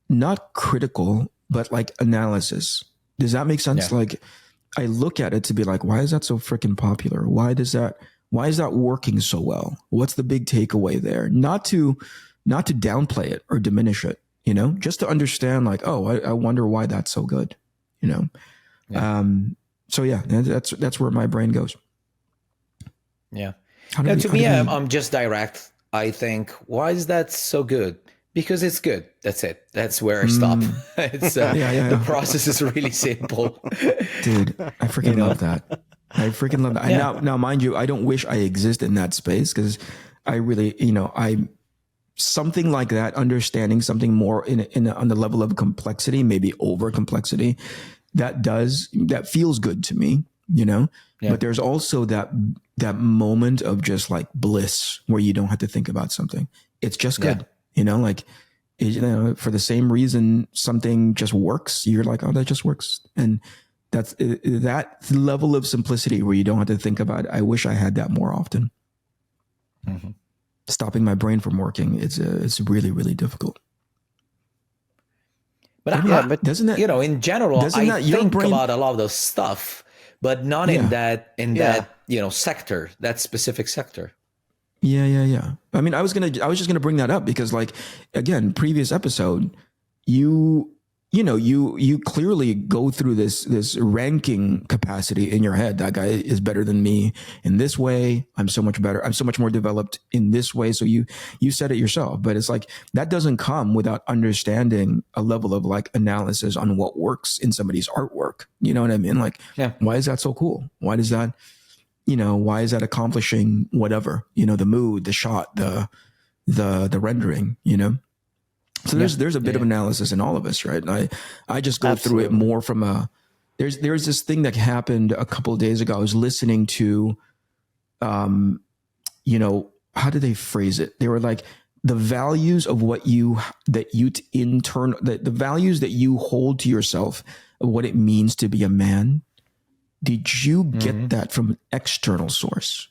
Speaker 3: not critical, but like analysis. Does that make sense? Yeah. Like I look at it to be like, why is that so freaking popular? Why is that working so well? What's the big takeaway there? Not to downplay it or diminish it, just to understand like, oh, I wonder why that's so good, Yeah. So yeah, that's where my brain goes.
Speaker 2: Yeah. To me, I'm just direct. I think, why is that so good? Because it's good. That's it. That's where I stop. It's the process is really simple.
Speaker 3: Dude, I freaking love that. I freaking love that. Yeah. Now, mind you, I don't wish I exist in that space because I really, something like that, understanding something more on the level of complexity, maybe over complexity, that feels good to me, but there's also that moment of just like bliss where you don't have to think about something. It's just good, for the same reason something just works. You're like, oh, that just works. And that's that level of simplicity where you don't have to think about it. I wish I had that more often. Mm-hmm. Stopping my brain from working, it's really, really difficult.
Speaker 2: But doesn't that, in general, I think about a lot of those stuff, but not in that sector, that specific sector.
Speaker 3: Yeah. I mean, I was just gonna bring that up because, like, again, previous episode, you clearly go through this ranking capacity in your head. That guy is better than me in this way. I'm so much better. I'm so much more developed in this way. So you said it yourself, but it's like that doesn't come without understanding a level of like analysis on what works in somebody's artwork. You know what I mean? Like, why is that so cool? Why is that accomplishing whatever, the mood, the shot, the rendering, So there's a bit of analysis in all of us, right? And I just go through it more from there's this thing that happened a couple of days ago. I was listening to, how do they phrase it? They were like the values of the values that you hold to yourself of what it means to be a man. Did you get that from an external source,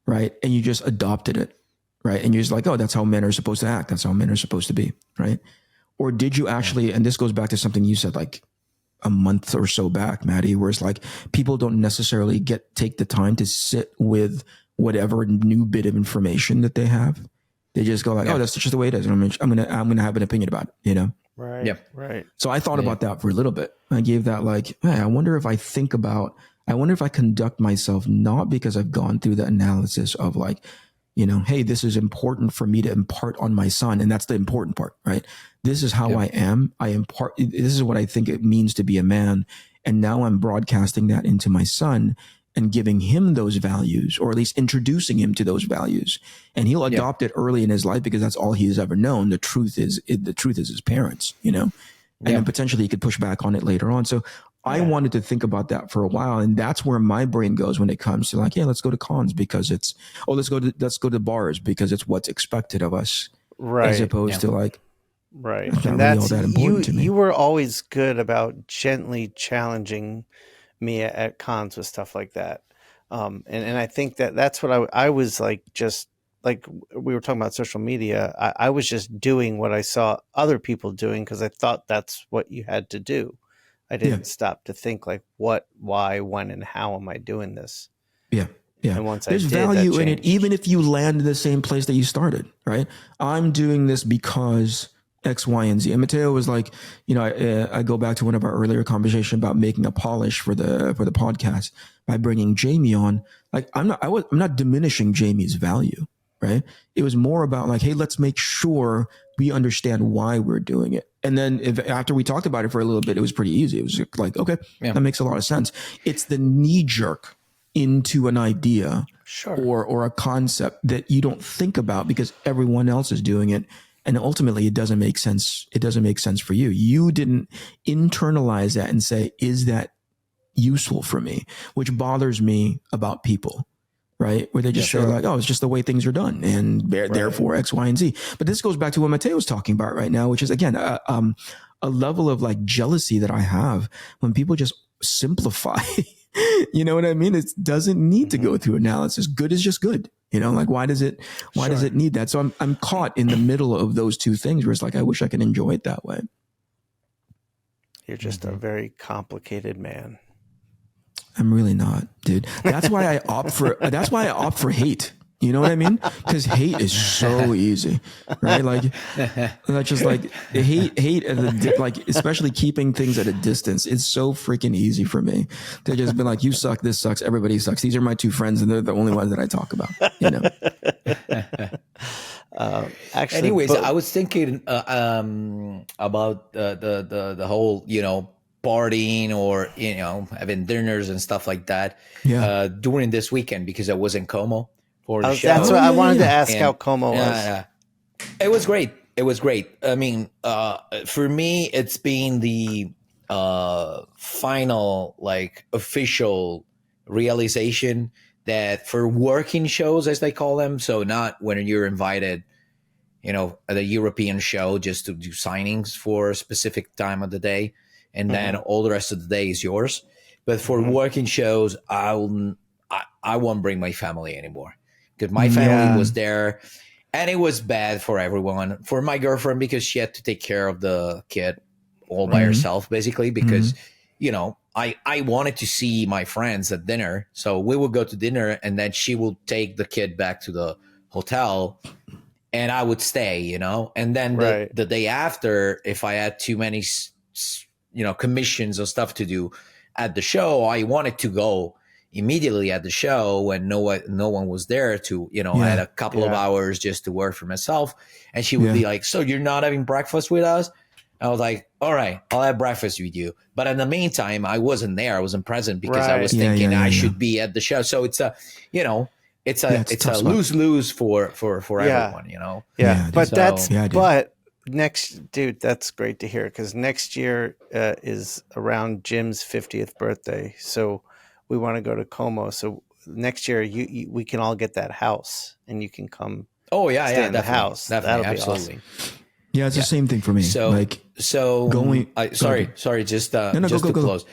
Speaker 3: right? And you just adopted it. Right. And you're just like, oh, that's how men are supposed to act. That's how men are supposed to be. Right. Or did you actually, and this goes back to something you said like a month or so back, Matty, where it's like people don't necessarily take the time to sit with whatever new bit of information that they have. They just go like, oh, that's just the way it is. And I'm gonna have an opinion about it,
Speaker 1: Right. Yep. Right.
Speaker 3: So I thought about that for a little bit. I gave that like, hey, I wonder if I conduct myself not because I've gone through the analysis of like, hey, this is important for me to impart on my son. And that's the important part, right? This is how I am. This is what I think it means to be a man. And now I'm broadcasting that into my son and giving him those values, or at least introducing him to those values. And he'll adopt it early in his life because that's all he's ever known. The truth is his parents, and then potentially he could push back on it later on. So I wanted to think about that for a while. And that's where my brain goes when it comes to like, let's go to cons because let's go to bars because it's what's expected of us. Right. As opposed to like,
Speaker 1: right.
Speaker 3: And that's all that important to me.
Speaker 1: You were always good about gently challenging me at cons with stuff like that. And I think that's what I was like, just like we were talking about social media. I was just doing what I saw other people doing because I thought that's what you had to do. I didn't stop to think like what, why, when, and how am I doing this?
Speaker 3: Yeah.
Speaker 1: And once
Speaker 3: there's value in it, even if you land in the same place that you started, right? I'm doing this because X, Y, and Z. And Mattteo was like, I go back to one of our earlier conversations about making a polish for the podcast by bringing Jamie on. Like, I'm not diminishing Jamie's value, right? It was more about like, hey, let's make sure we understand why we're doing it. And then after we talked about it for a little bit, it was pretty easy. It was like, okay, that makes a lot of sense. It's the knee jerk into an idea or a concept that you don't think about because everyone else is doing it. And ultimately it doesn't make sense. It doesn't make sense for you. You didn't internalize that and say, is that useful for me? Which bothers me about people. Right. Where they just say like, oh, it's just the way things are done. And therefore X, Y, and Z. But this goes back to what Mattteo was talking about right now, which is, again, a level of like jealousy that I have when people just simplify. You know what I mean? It doesn't need to go through analysis. Good is just good. Like why does it need that? So I'm caught in the middle of those two things where it's like, I wish I could enjoy it that way.
Speaker 1: You're just a very complicated man.
Speaker 3: I'm really not, dude. That's why I opt for hate. You know what I mean? Because hate is so easy, right? Like, that's just like hate at like, especially keeping things at a distance. It's so freaking easy for me to just be like, you suck, this sucks, everybody sucks. These are my two friends, and they're the only ones that I talk about.
Speaker 1: Actually,
Speaker 2: Anyways, I was thinking about the whole, partying or, having dinners and stuff like that during this weekend, because I was in Como for the show.
Speaker 1: That's what I wanted to ask how Como was.
Speaker 2: It was great. It was great. I mean, for me, it's been the final, like, official realization that for working shows, as they call them, so not when you're invited, at a European show just to do signings for a specific time of the day, and then all the rest of the day is yours. But for working shows, I won't bring my family anymore, because my family was there, and it was bad for everyone. For my girlfriend, because she had to take care of the kid all by herself, basically, because I wanted to see my friends at dinner, so we would go to dinner, and then she will take the kid back to the hotel, and I would stay, and then the day after, if I had too many, commissions or stuff to do at the show, I wanted to go immediately at the show when no one was there to, I had a couple of hours just to work for myself. And she would be like, so you're not having breakfast with us? I was like, all right, I'll have breakfast with you. But in the meantime, I wasn't there. I wasn't present because I was thinking I should be at the show. So it's a, it's a lose-lose for everyone,
Speaker 1: Yeah. But next, dude, that's great to hear, because next year is around Jim's 50th birthday. So we want to go to Como. So next year we can all get that house, and you can come. Oh yeah, stay in the house.
Speaker 2: Definitely,
Speaker 1: that'll
Speaker 2: absolutely.
Speaker 1: be awesome.
Speaker 3: Yeah, it's the same thing for me.
Speaker 2: So
Speaker 3: going.
Speaker 2: Sorry, just to close.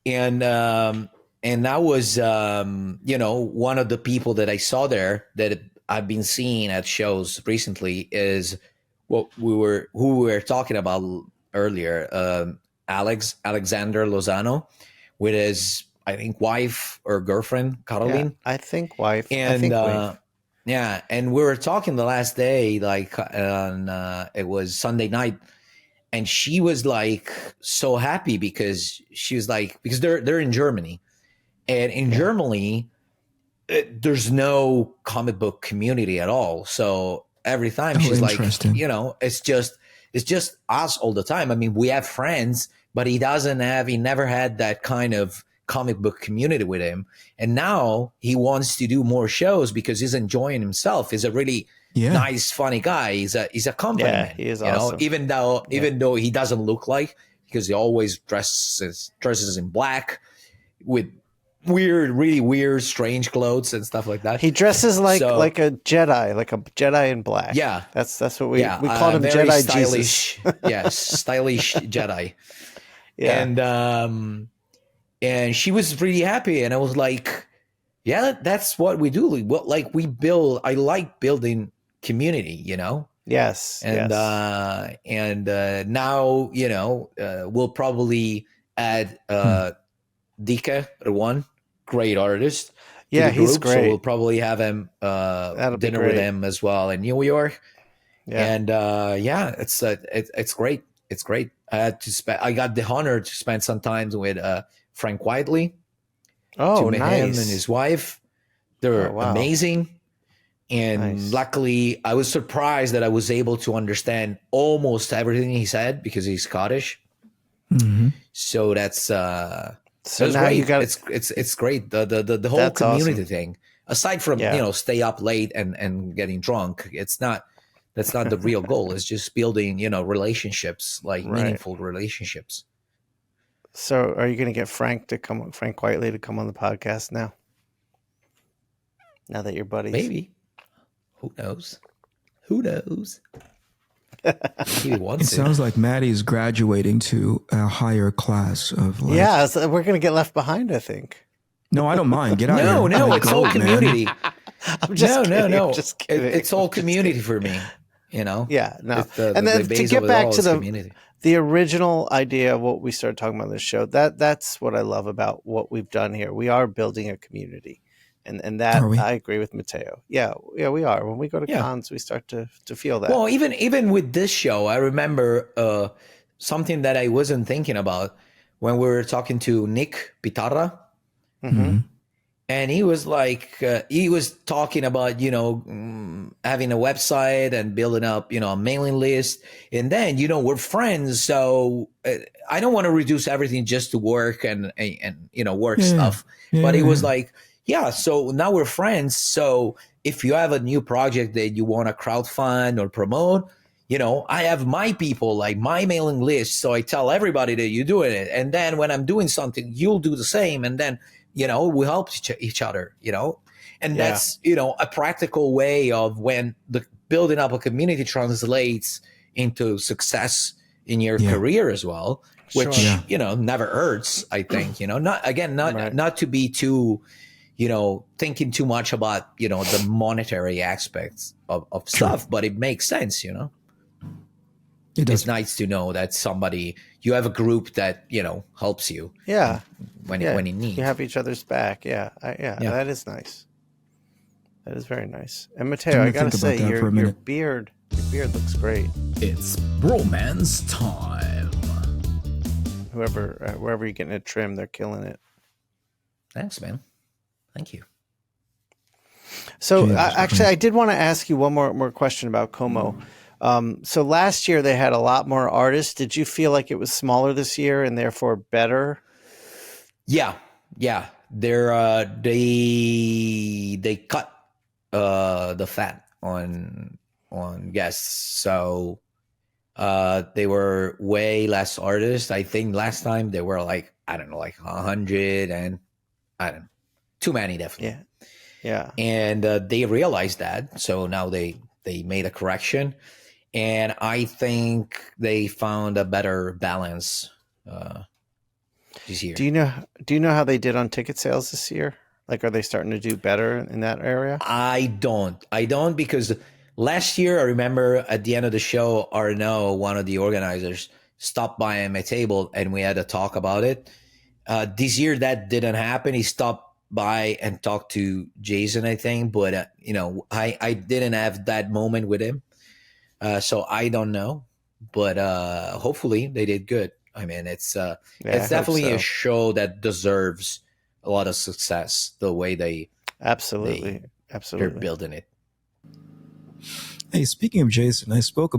Speaker 2: And that was one of the people that I saw there that I've been seeing at shows recently is who we were talking about earlier, Alexander Lozano, with his, I think, wife or girlfriend, Caroline.
Speaker 1: Yeah, I think wife.
Speaker 2: And wife. Yeah, and we were talking the last day, like on it was Sunday night, and she was like so happy because she was like, because they're in Germany, and in Germany there's no comic book community at all. So every time she's like, it's just us all the time. I mean, we have friends, but he never had that kind of comic book community with him. And now he wants to do more shows because he's enjoying himself. He's a really nice, funny guy. He's a company man.
Speaker 1: He is awesome.
Speaker 2: Even though he doesn't look like, because he always dresses in black with really weird, strange clothes and stuff like that.
Speaker 1: He dresses like a Jedi in black.
Speaker 2: Yeah,
Speaker 1: that's what we called him, Jedi
Speaker 2: stylish,
Speaker 1: Jesus.
Speaker 2: Yes, stylish Jedi.
Speaker 1: Yeah,
Speaker 2: and she was really happy, and I was like, yeah, that's what we do. Like we build. I like building community,
Speaker 1: Yes.
Speaker 2: And now we'll probably add Dika Rwan, great artist.
Speaker 1: Yeah, he's great.
Speaker 2: So we'll probably have him dinner with him as well in New York. Yeah. And it's great. It's great. I got the honor to spend some time with Frank Whiteley.
Speaker 1: Oh,
Speaker 2: to meet him and his wife. They're amazing. And luckily, I was surprised that I was able to understand almost everything he said because he's Scottish.
Speaker 3: Mm-hmm.
Speaker 2: So that's
Speaker 1: so now
Speaker 2: great.
Speaker 1: You got
Speaker 2: it's great. The whole community thing. Aside from stay up late and getting drunk, that's not the real goal. It's just building relationships, like meaningful relationships.
Speaker 1: So are you going to get Frank Whiteley to come on the podcast now? Now that you're buddies,
Speaker 2: maybe. Who knows? He wants
Speaker 3: it. Sounds like Maddie's graduating to a higher class of life.
Speaker 1: Yeah, so we're going to get left behind, I think.
Speaker 3: No, I don't mind. Get out of here.
Speaker 2: No, it's all community.
Speaker 1: I'm just kidding.
Speaker 2: No.
Speaker 1: Just kidding.
Speaker 2: It's all community for me,
Speaker 1: Yeah, no. And then to get back to the original idea of what we started talking about in this show, that's what I love about what we've done here. We are building a community. And that I agree with Matteo. Yeah, we are. When we go to cons, we start to feel that.
Speaker 2: Well, even with this show, I remember something that I wasn't thinking about when we were talking to Nick Pitarra.
Speaker 1: Mm-hmm.
Speaker 2: And he was like, he was talking about, having a website and building up, a mailing list. And then, we're friends. So I don't want to reduce everything just to work and work stuff. But it was like, yeah, so now we're friends. So if you have a new project that you want to crowdfund or promote, I have my people, like my mailing list. So I tell everybody that you're doing it. And then when I'm doing something, you'll do the same. And then, we help each other, and that's, a practical way of when the building up a community translates into success in your career as well, which, never hurts, I think, not to be too, thinking too much about, the monetary aspects of stuff, but it makes sense, It's nice to know that you have a group that, helps you.
Speaker 1: Yeah.
Speaker 2: When you need.
Speaker 1: You have each other's back. Yeah. That is nice. That is very nice. And Matteo, I got to say, your beard looks great.
Speaker 4: It's bromance time.
Speaker 1: Wherever you're getting it trimmed, they're killing it.
Speaker 2: Thanks, man. Thank you.
Speaker 1: So actually, I did want to ask you one more question about Como. So last year they had a lot more artists. Did you feel like it was smaller this year and therefore better?
Speaker 2: Yeah. They cut the fat on guests, so they were way less artists. I think last time they were like 100, and I don't know, too many definitely.
Speaker 1: Yeah.
Speaker 2: And they realized that, so now they made a correction. And I think they found a better balance this year.
Speaker 1: Do you know how they did on ticket sales this year? Like, are they starting to do better in that area?
Speaker 2: I don't because last year I remember at the end of the show, Arnaud, one of the organizers, stopped by my table and we had a talk about it. This year that didn't happen. He stopped by and talked to Jason, I think, but I didn't have that moment with him. So I don't know, but hopefully they did good. I mean, it's definitely a show that deserves a lot of success. The way they're building it.
Speaker 3: Hey, speaking of Jason, I spoke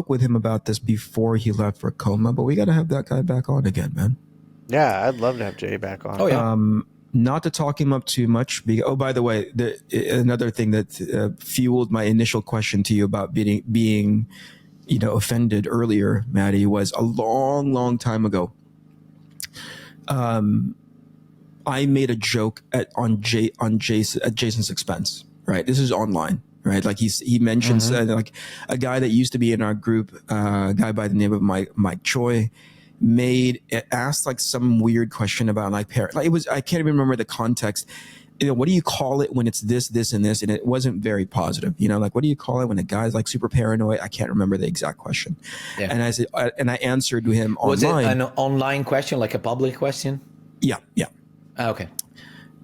Speaker 3: with him about this before he left for Coma, but we got to have that guy back on again, man.
Speaker 1: Yeah, I'd love to have Jay back on.
Speaker 2: Oh yeah.
Speaker 3: Not to talk him up too much. By the way, another thing that fueled my initial question to you about being offended earlier, Matty, was a long, long time ago. I made a joke at Jason's expense. Right, this is online. Right, like he mentions like a guy that used to be in our group, a guy by the name of Mike Choi. Asked like some weird question about like parent. Like I can't even remember the context. What do you call it when it's this, and this? And it wasn't very positive. Like what do you call it when a guy's like super paranoid? I can't remember the exact question. Yeah. And I said, and I answered to him online.
Speaker 2: Was it an online question, like a public question?
Speaker 3: Yeah.
Speaker 2: Okay.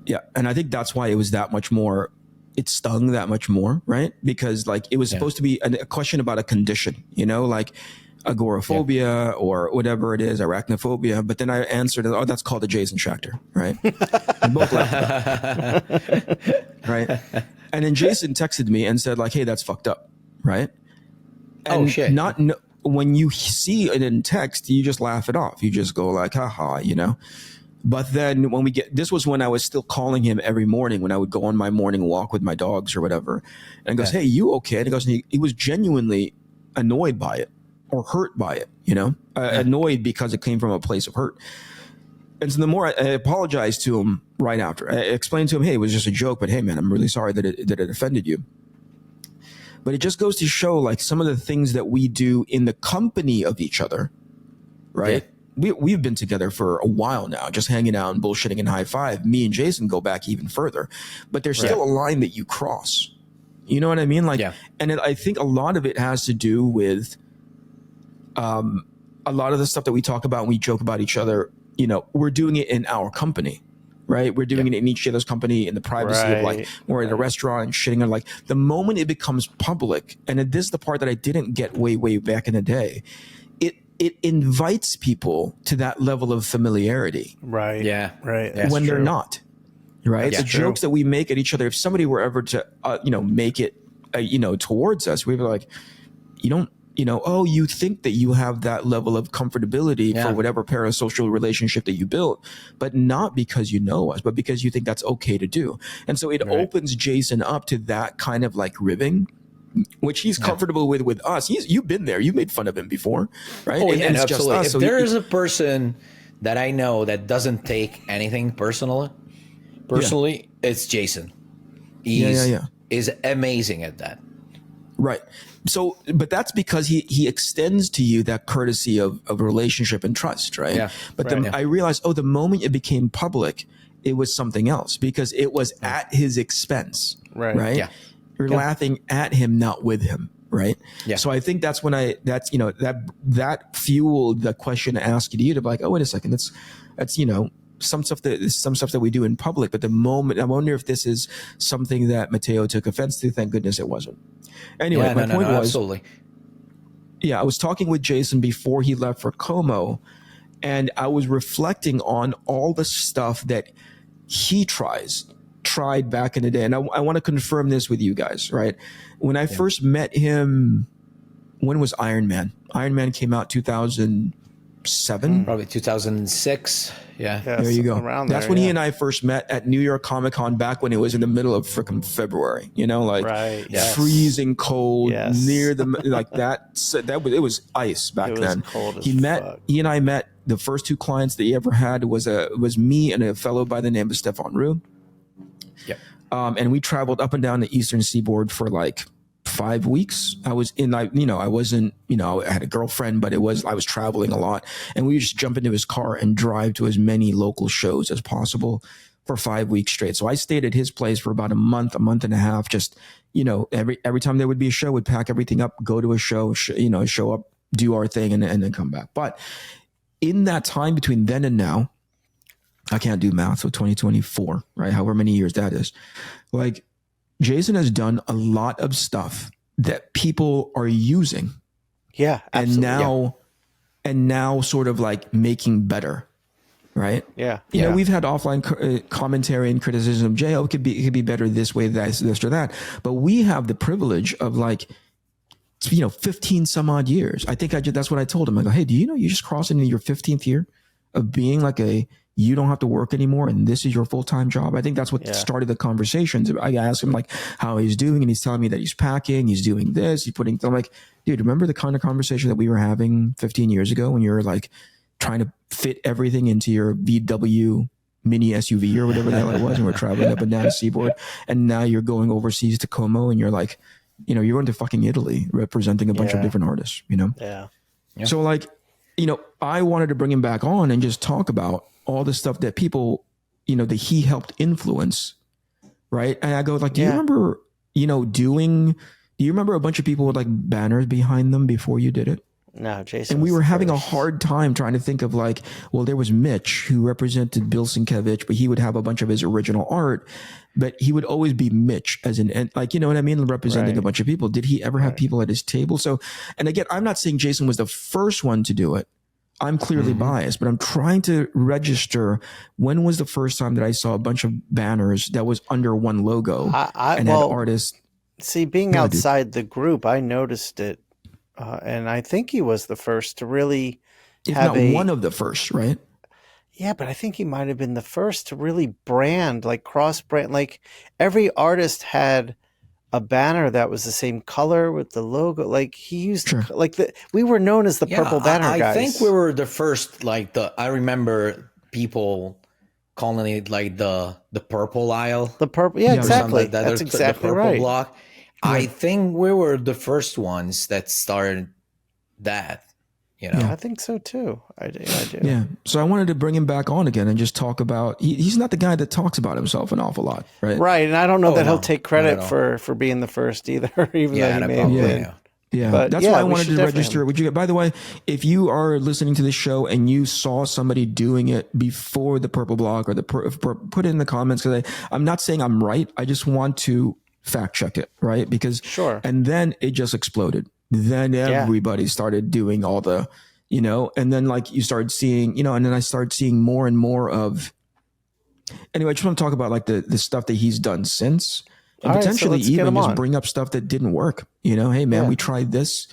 Speaker 3: Yeah, and I think that's why it was that much more. It stung that much more, right? Because like it was supposed to be a question about a condition. Like agoraphobia or whatever it is, arachnophobia. But then I answered, oh, that's called a Jason Schachter, right? And both laughed, right? And then Jason texted me and said like, hey, that's fucked up, right? And
Speaker 2: shit.
Speaker 3: When you see it in text, you just laugh it off. You just go like, haha, But then this was when I was still calling him every morning when I would go on my morning walk with my dogs or whatever. And he goes, hey, you okay? And he goes, he was genuinely annoyed by it. Or hurt by it, annoyed because it came from a place of hurt. And so the more I apologized to him right after, I explained to him, hey, it was just a joke, but hey, man, I'm really sorry that it offended you. But it just goes to show like some of the things that we do in the company of each other, right? Yeah. We've been together for a while now, just hanging out and bullshitting and high five. Me and Jason go back even further, but there's still a line that you cross. You know what I mean? Like, and I think a lot of it has to do with a lot of the stuff that we talk about and we joke about each other, we're doing it in our company, right? We're doing it in each other's company in the privacy of like, we're at a restaurant and shitting on like the moment it becomes public. And this is the part that I didn't get way back in the day. It invites people to that level of familiarity.
Speaker 1: Right.
Speaker 2: Yeah.
Speaker 1: Right.
Speaker 3: When they're not. right?
Speaker 1: That's
Speaker 3: the
Speaker 1: true.
Speaker 3: jokes that we make at each other. If somebody were ever to, make it, towards us, we'd be like, you don't, oh, you think that you have that level of comfortability for whatever parasocial relationship that you built, but not because you know us, but because you think that's okay to do. And so it opens Jason up to that kind of like ribbing, which he's comfortable with us. You've been there. You've made fun of him before, right?
Speaker 2: Oh,
Speaker 3: and
Speaker 2: yeah,
Speaker 3: it's
Speaker 2: absolutely.
Speaker 3: just us.
Speaker 2: If
Speaker 3: So
Speaker 2: there is a person that I know that doesn't take anything personally, it's Jason. He's is amazing at that.
Speaker 3: Right. So, but that's because he extends to you that courtesy of relationship and trust, right?
Speaker 2: Yeah.
Speaker 3: But I realized, the moment it became public, it was something else because it was at his expense, right?
Speaker 2: Yeah.
Speaker 3: You're laughing at him, not with him, right?
Speaker 2: Yeah.
Speaker 3: So I think that's when that fueled the question to ask you to be like, oh, wait a second, that's some stuff that we do in public, but the moment I wonder if this is something that Mattteo took offense to. Thank goodness it wasn't. Anyway, my point was,
Speaker 2: absolutely.
Speaker 3: Yeah, I was talking with Jason before he left for Como, and I was reflecting on all the stuff that he tried back in the day, and I want to confirm this with you guys, right? When I first met him, when was Iron Man? Iron Man came out 2007,
Speaker 2: probably 2006. Yeah,
Speaker 3: there you go. That's when he and I first met at New York Comic Con back when it was in the middle of freaking February. Freezing cold near the like that. It was ice back then.
Speaker 1: Cold as
Speaker 3: He and I met. The first two clients that he ever had was me and a fellow by the name of Stefan Rue.
Speaker 2: Yep.
Speaker 3: And we traveled up and down the Eastern Seaboard for like 5 weeks. I wasn't, I had a girlfriend, but I was traveling a lot, and we would just jump into his car and drive to as many local shows as possible for 5 weeks straight. So I stayed at his place for about a month and a half. Just, every time there would be a show, we'd pack everything up, go to a show, show up, do our thing, and then come back. But in that time between then and now, I can't do math. So 2024, right? However many years that is, like, Jason has done a lot of stuff that people are using.
Speaker 1: Yeah, absolutely.
Speaker 3: And now sort of like making better, right?
Speaker 1: Yeah.
Speaker 3: We've had offline commentary and criticism of Jay. It could be better this way, this or that. But we have the privilege of 15 some odd years. I think that's what I told him. I go, hey, do you know you just crossed into your 15th year of being like you don't have to work anymore, and this is your full-time job? I think that's what started the conversations. I asked him like how he's doing, and he's telling me that he's packing, he's doing this, I'm like, dude, remember the kind of conversation that we were having 15 years ago when you were like trying to fit everything into your VW mini SUV or whatever the hell it was, and we're traveling up and down the seaboard, and now you're going overseas to Como, and you're like, you're going to fucking Italy representing a bunch of different artists,
Speaker 1: Yeah.
Speaker 3: So like, I wanted to bring him back on and just talk about all the stuff that people, that he helped influence, right? And I go like, do you remember, do you remember a bunch of people with like banners behind them before you did it?
Speaker 1: No, Jason.
Speaker 3: And we were having a hard time trying to think of like, well, there was Mitch who represented Bill Sienkiewicz, but he would have a bunch of his original art, but he would always be Mitch and like, you know what I mean? Representing a bunch of people. Did he ever have people at his table? So, and again, I'm not saying Jason was the first one to do it. I'm clearly biased, but I'm trying to register when was the first time that I saw a bunch of banners that was under one logo and had artists.
Speaker 1: See, being outside the group, I noticed it. And I think he was the first to really
Speaker 3: one of the first, right?
Speaker 1: Yeah, but I think he might have been the first to really brand, like cross-brand. Like every artist had a banner that was the same color with the logo. Like he used we were known as the purple banner guys.
Speaker 2: I think we were the first, I remember people calling it like the purple aisle.
Speaker 1: The purple, exactly.
Speaker 2: Like that.
Speaker 1: That's exactly
Speaker 2: the purple
Speaker 1: right.
Speaker 2: block. Yeah. I think we were the first ones that started that.
Speaker 1: I think so too. I do.
Speaker 3: Yeah. So I wanted to bring him back on again and just talk about. He's not the guy that talks about himself an awful lot, right?
Speaker 1: Right, and I don't know that he'll take credit for being the first either, even though he may have been.
Speaker 3: Yeah, but that's why I wanted to register. Would you? By the way, if you are listening to the show and you saw somebody doing it before the purple block or put it in the comments, because I'm not saying I'm right. I just want to fact check it, right? Because and then it just exploded. Then everybody started doing all the, and then like you started seeing, and then I started seeing more and more of Anyway, I just want to talk about like the stuff that he's done since, and
Speaker 1: All right, so
Speaker 3: potentially
Speaker 1: let's get
Speaker 3: even
Speaker 1: him
Speaker 3: just
Speaker 1: on.
Speaker 3: bring up stuff that didn't work. You know, hey man,
Speaker 1: Yeah.
Speaker 3: we tried this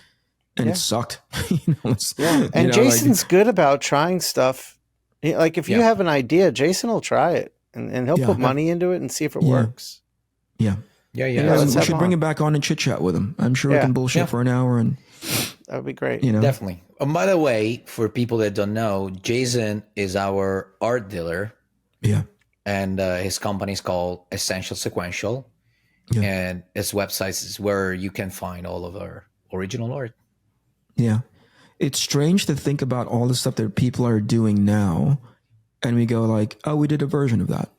Speaker 3: and
Speaker 1: Yeah.
Speaker 3: it sucked. You know,
Speaker 1: And
Speaker 3: you know,
Speaker 1: Jason's good about trying stuff. Like if you
Speaker 2: Yeah.
Speaker 1: have an idea, Jason will try it and he'll
Speaker 3: Yeah.
Speaker 1: put money into it and see if it
Speaker 3: Yeah.
Speaker 1: works.
Speaker 3: yeah.
Speaker 2: Yeah,
Speaker 3: Yeah,
Speaker 1: let's
Speaker 3: we
Speaker 1: have
Speaker 3: should
Speaker 1: him
Speaker 3: bring
Speaker 1: on.
Speaker 3: him back on and chit chat with him. I'm sure we
Speaker 1: Yeah.
Speaker 3: can bullshit
Speaker 2: Yeah.
Speaker 3: for an hour, and
Speaker 1: That would be great.
Speaker 3: you know,
Speaker 2: definitely. By the way, for people that don't know, Jason is our art dealer,
Speaker 3: yeah,
Speaker 2: and his company is called Essential Sequential,
Speaker 3: Yeah.
Speaker 2: and his website is where you can find all of our original art.
Speaker 3: yeah. It's strange to think about all the stuff that people are doing now, and we go like, oh, we did a version of that.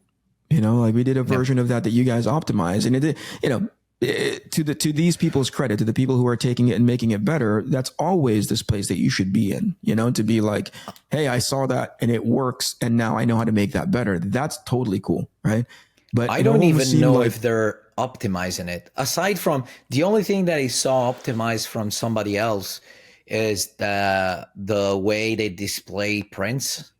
Speaker 3: You know, like we did a version of that you guys optimized, and it, you know, to these people's credit, to the people who are taking it and making it better, that's always this place that you should be in. You know, to be like, hey, I saw that and it works, and now I know how to make that better. That's totally cool, right? But
Speaker 2: I
Speaker 3: it
Speaker 2: don't
Speaker 3: almost
Speaker 2: even
Speaker 3: seemed
Speaker 2: know
Speaker 3: like-
Speaker 2: if they're optimizing it. Aside from the only thing that I saw optimized from somebody else is the way they display prints,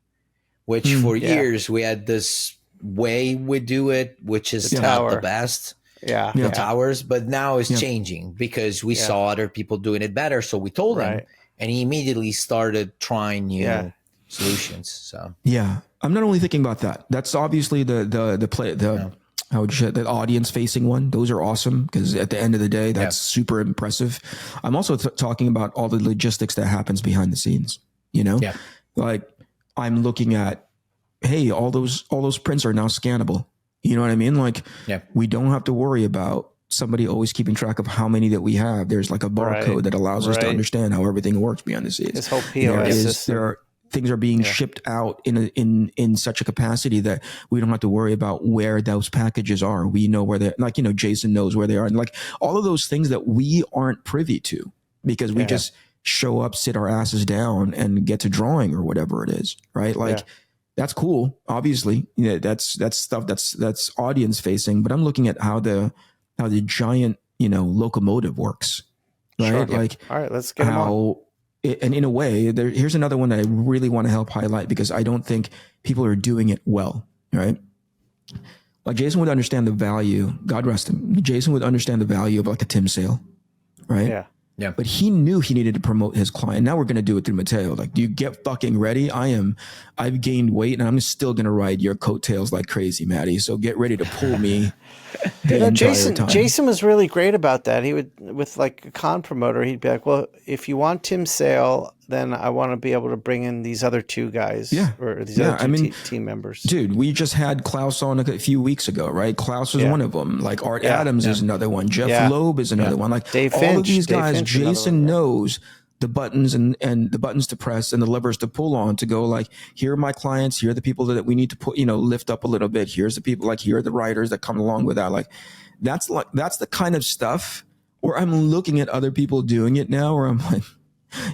Speaker 2: which for years we had this way we do it, which is not
Speaker 1: tower.
Speaker 2: the best.
Speaker 1: Yeah.
Speaker 2: The towers, but now it's changing because we saw other people doing it better. So we told him,
Speaker 1: Right.
Speaker 2: and he immediately started trying new solutions. So
Speaker 3: Yeah, I'm not only thinking about that. That's obviously how would you say it? The audience facing one. Those are awesome because at the end of the day, that's super impressive. I'm also talking about all the logistics that happens behind the scenes. You know, like I'm looking at, hey, all those prints are now scannable. You know what I mean? Like we don't have to worry about somebody always keeping track of how many that we have. There's like a barcode that allows us to understand how everything works behind the scenes.
Speaker 1: This whole POS system.
Speaker 3: Things are being shipped out in such a capacity that we don't have to worry about where those packages are. We know where they're, like, you know, Jason knows where they are, and like all of those things that we aren't privy to because we just show up, sit our asses down, and get to drawing or whatever it is, right? Like that's cool. Obviously, you know, that's stuff that's audience facing. But I'm looking at how the giant, you know, locomotive works, right?
Speaker 1: Sure.
Speaker 3: Like,
Speaker 1: all right, let's get him on.
Speaker 3: And in a way, here's another one that I really want to help highlight because I don't think people are doing it well, right? Like Jason would understand the value, God rest him. Jason would understand the value of like a Tim sale, right?
Speaker 1: Yeah.
Speaker 2: Yeah.
Speaker 3: But he knew he needed to promote his client. Now we're going to do it through Mattteo. Like, do you get fucking ready? I've gained weight and I'm still going to ride your coattails like crazy, Matty. So get ready to pull me the entire time.
Speaker 1: Jason was really great about that. He would, with like a con promoter, he'd be like, well, if you want Tim Sale, then I want to be able to bring in these other two guys or these other two team members.
Speaker 3: Dude, we just had Klaus on a few weeks ago, right? Klaus is one of them. Like Art Adams is another one. Jeff Loeb is another one. Like
Speaker 1: Dave
Speaker 3: all
Speaker 1: Finch,
Speaker 3: of these
Speaker 1: Dave
Speaker 3: guys,
Speaker 1: Finch, another
Speaker 3: Jason
Speaker 1: one,
Speaker 3: knows the buttons and the buttons to press and the levers to pull on to go like, here are my clients, here are the people that we need to put, you know, lift up a little bit. Here's the people, like here are the writers that come along with that. Like that's the kind of stuff where I'm looking at other people doing it now where I'm like,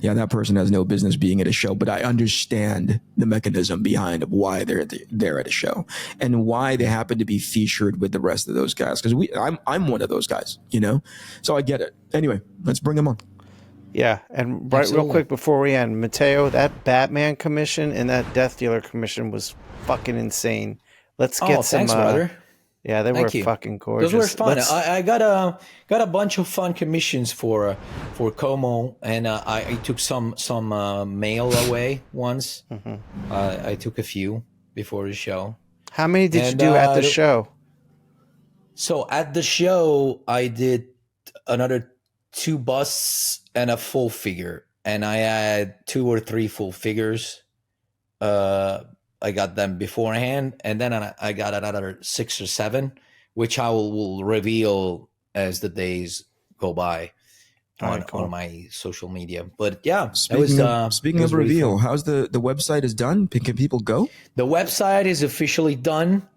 Speaker 3: yeah, that person has no business being at a show, but I understand the mechanism behind of why they're at a show and why they happen to be featured with the rest of those guys. Because I'm one of those guys, you know, so I get it. Anyway, let's bring them on.
Speaker 1: Yeah, and real quick before we end, Mattteo, that Batman commission and that Death Dealer commission was fucking insane. Let's get some.
Speaker 2: Thanks, brother.
Speaker 1: Yeah, they were fucking gorgeous.
Speaker 2: Those were fun. I got a bunch of fun commissions for Como, and I took some mail away once. I took a few before the show.
Speaker 1: How many did you do at the show?
Speaker 2: So at the show, I did another 2 busts and a full figure, and I had 2 or 3 full figures. I got them beforehand, and then I got another 6 or 7, which I will reveal as the days go by on my social media. But yeah,
Speaker 3: speaking of reveal, really how's the website is done? Can people go?
Speaker 2: The website is officially done.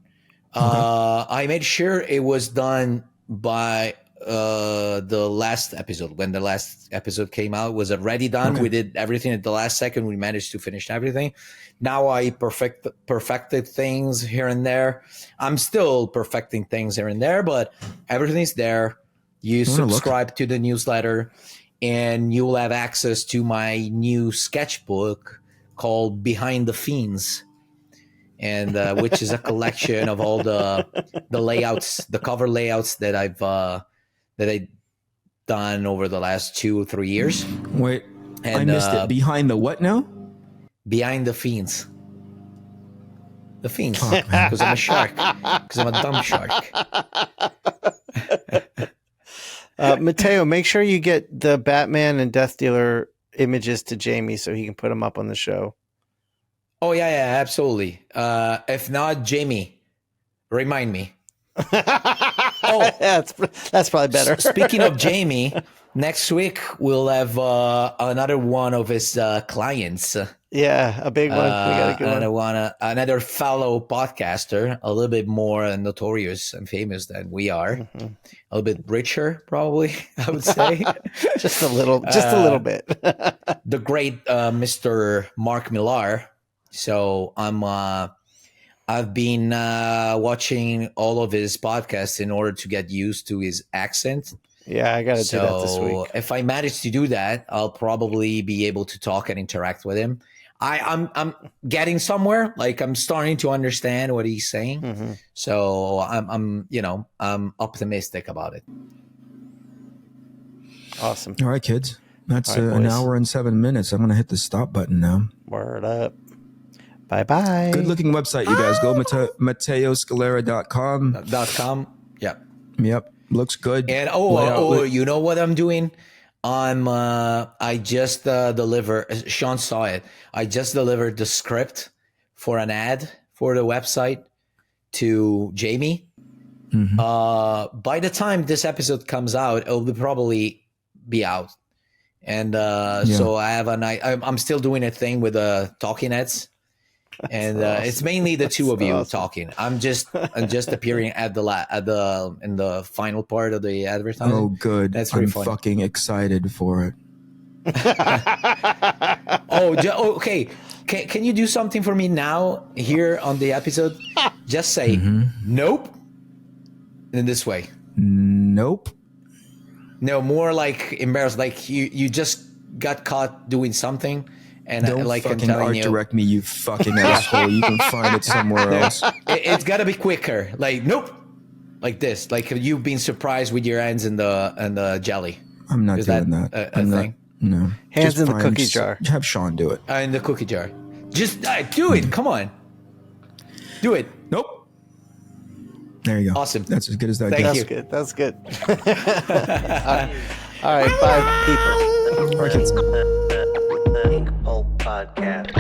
Speaker 2: Okay. I made sure it was done by the last episode. When the last episode came out, was already done. Okay. We did everything at the last second. We managed to finish everything. Now I perfected things here and there. I'm still perfecting things here and there, but everything's there. You subscribe to the newsletter and you'll have access to my new sketchbook called Behind the Fiends. and which is a collection of all the layouts, the cover layouts that I've done over the last 2 or 3 years.
Speaker 3: Wait,
Speaker 2: And,
Speaker 3: I missed it. Behind the what now?
Speaker 2: Behind the Fiends. The Fiends.
Speaker 3: Fuck, man.
Speaker 2: Because I'm a shark. Because I'm a dumb shark.
Speaker 1: Matteo, make sure you get the Batman and Death Dealer images to Jamie so he can put them up on the show.
Speaker 2: Oh, yeah, absolutely. If not, Jamie, remind me.
Speaker 1: Oh, yeah, that's probably better.
Speaker 2: Speaking of Jamie, next week we'll have another one of his clients.
Speaker 1: Yeah, a big one. We got a good one.
Speaker 2: Another fellow podcaster, a little bit more notorious and famous than we are.
Speaker 1: Mm-hmm.
Speaker 2: A little bit richer, probably, I would say.
Speaker 1: just a little bit.
Speaker 2: The great Mr. Mark Millar. So I've been watching all of his podcasts in order to get used to his accent.
Speaker 1: Yeah, I got to do that this week.
Speaker 2: If I manage to do that, I'll probably be able to talk and interact with him. I'm getting somewhere. Like, I'm starting to understand what he's saying.
Speaker 1: Mm-hmm.
Speaker 2: So I'm optimistic about it.
Speaker 1: Awesome.
Speaker 3: All right, kids. That's
Speaker 1: All right,
Speaker 3: an
Speaker 1: boys.
Speaker 3: hour and 7 minutes. I'm going to hit the stop button now.
Speaker 1: Word up. Bye-bye.
Speaker 3: Good looking website, you guys. Go matteoscalera.com.
Speaker 2: .com. Yeah.
Speaker 3: Yep. Looks good.
Speaker 2: And
Speaker 3: Layout.
Speaker 2: you know what I'm doing? I just delivered. Shawn saw it. I just delivered the script for an ad for the website to Jamie.
Speaker 3: Mm-hmm.
Speaker 2: By the time this episode comes out, it'll probably be out. And so I have I'm still doing a thing with the talking heads. And
Speaker 1: awesome.
Speaker 2: it's mainly the two of you
Speaker 1: awesome.
Speaker 2: talking. I'm just appearing in the final part of the advertising.
Speaker 3: Oh, good.
Speaker 2: That's pretty
Speaker 3: I'm
Speaker 2: funny.
Speaker 3: fucking excited for it.
Speaker 2: Okay. Can you do something for me now here on the episode? Just say nope in this way.
Speaker 3: Nope.
Speaker 2: No, more like embarrassed. Like you just got caught doing something. And
Speaker 3: Don't
Speaker 2: like I'm
Speaker 3: fucking
Speaker 2: telling
Speaker 3: art
Speaker 2: you,
Speaker 3: direct me, you fucking asshole. You can find it somewhere else.
Speaker 2: it's got to be quicker. Like nope, like this. Like you've been surprised with your hands in the jelly.
Speaker 3: I'm not
Speaker 2: Is
Speaker 3: doing
Speaker 2: that
Speaker 3: that.
Speaker 2: a
Speaker 3: I'm
Speaker 2: thing?
Speaker 3: Not, no.
Speaker 1: Hands
Speaker 3: Just
Speaker 1: in the
Speaker 3: find-
Speaker 1: cookie jar.
Speaker 3: Have Shawn do it.
Speaker 2: In the cookie jar. Just do it. Come on, do it.
Speaker 3: Nope. There you go.
Speaker 2: Awesome.
Speaker 3: That's as good as that
Speaker 2: Thank
Speaker 3: gets.
Speaker 2: you.
Speaker 1: That's good. All right, bye, people.
Speaker 3: All right, kids.
Speaker 1: Inkpulp Podcast.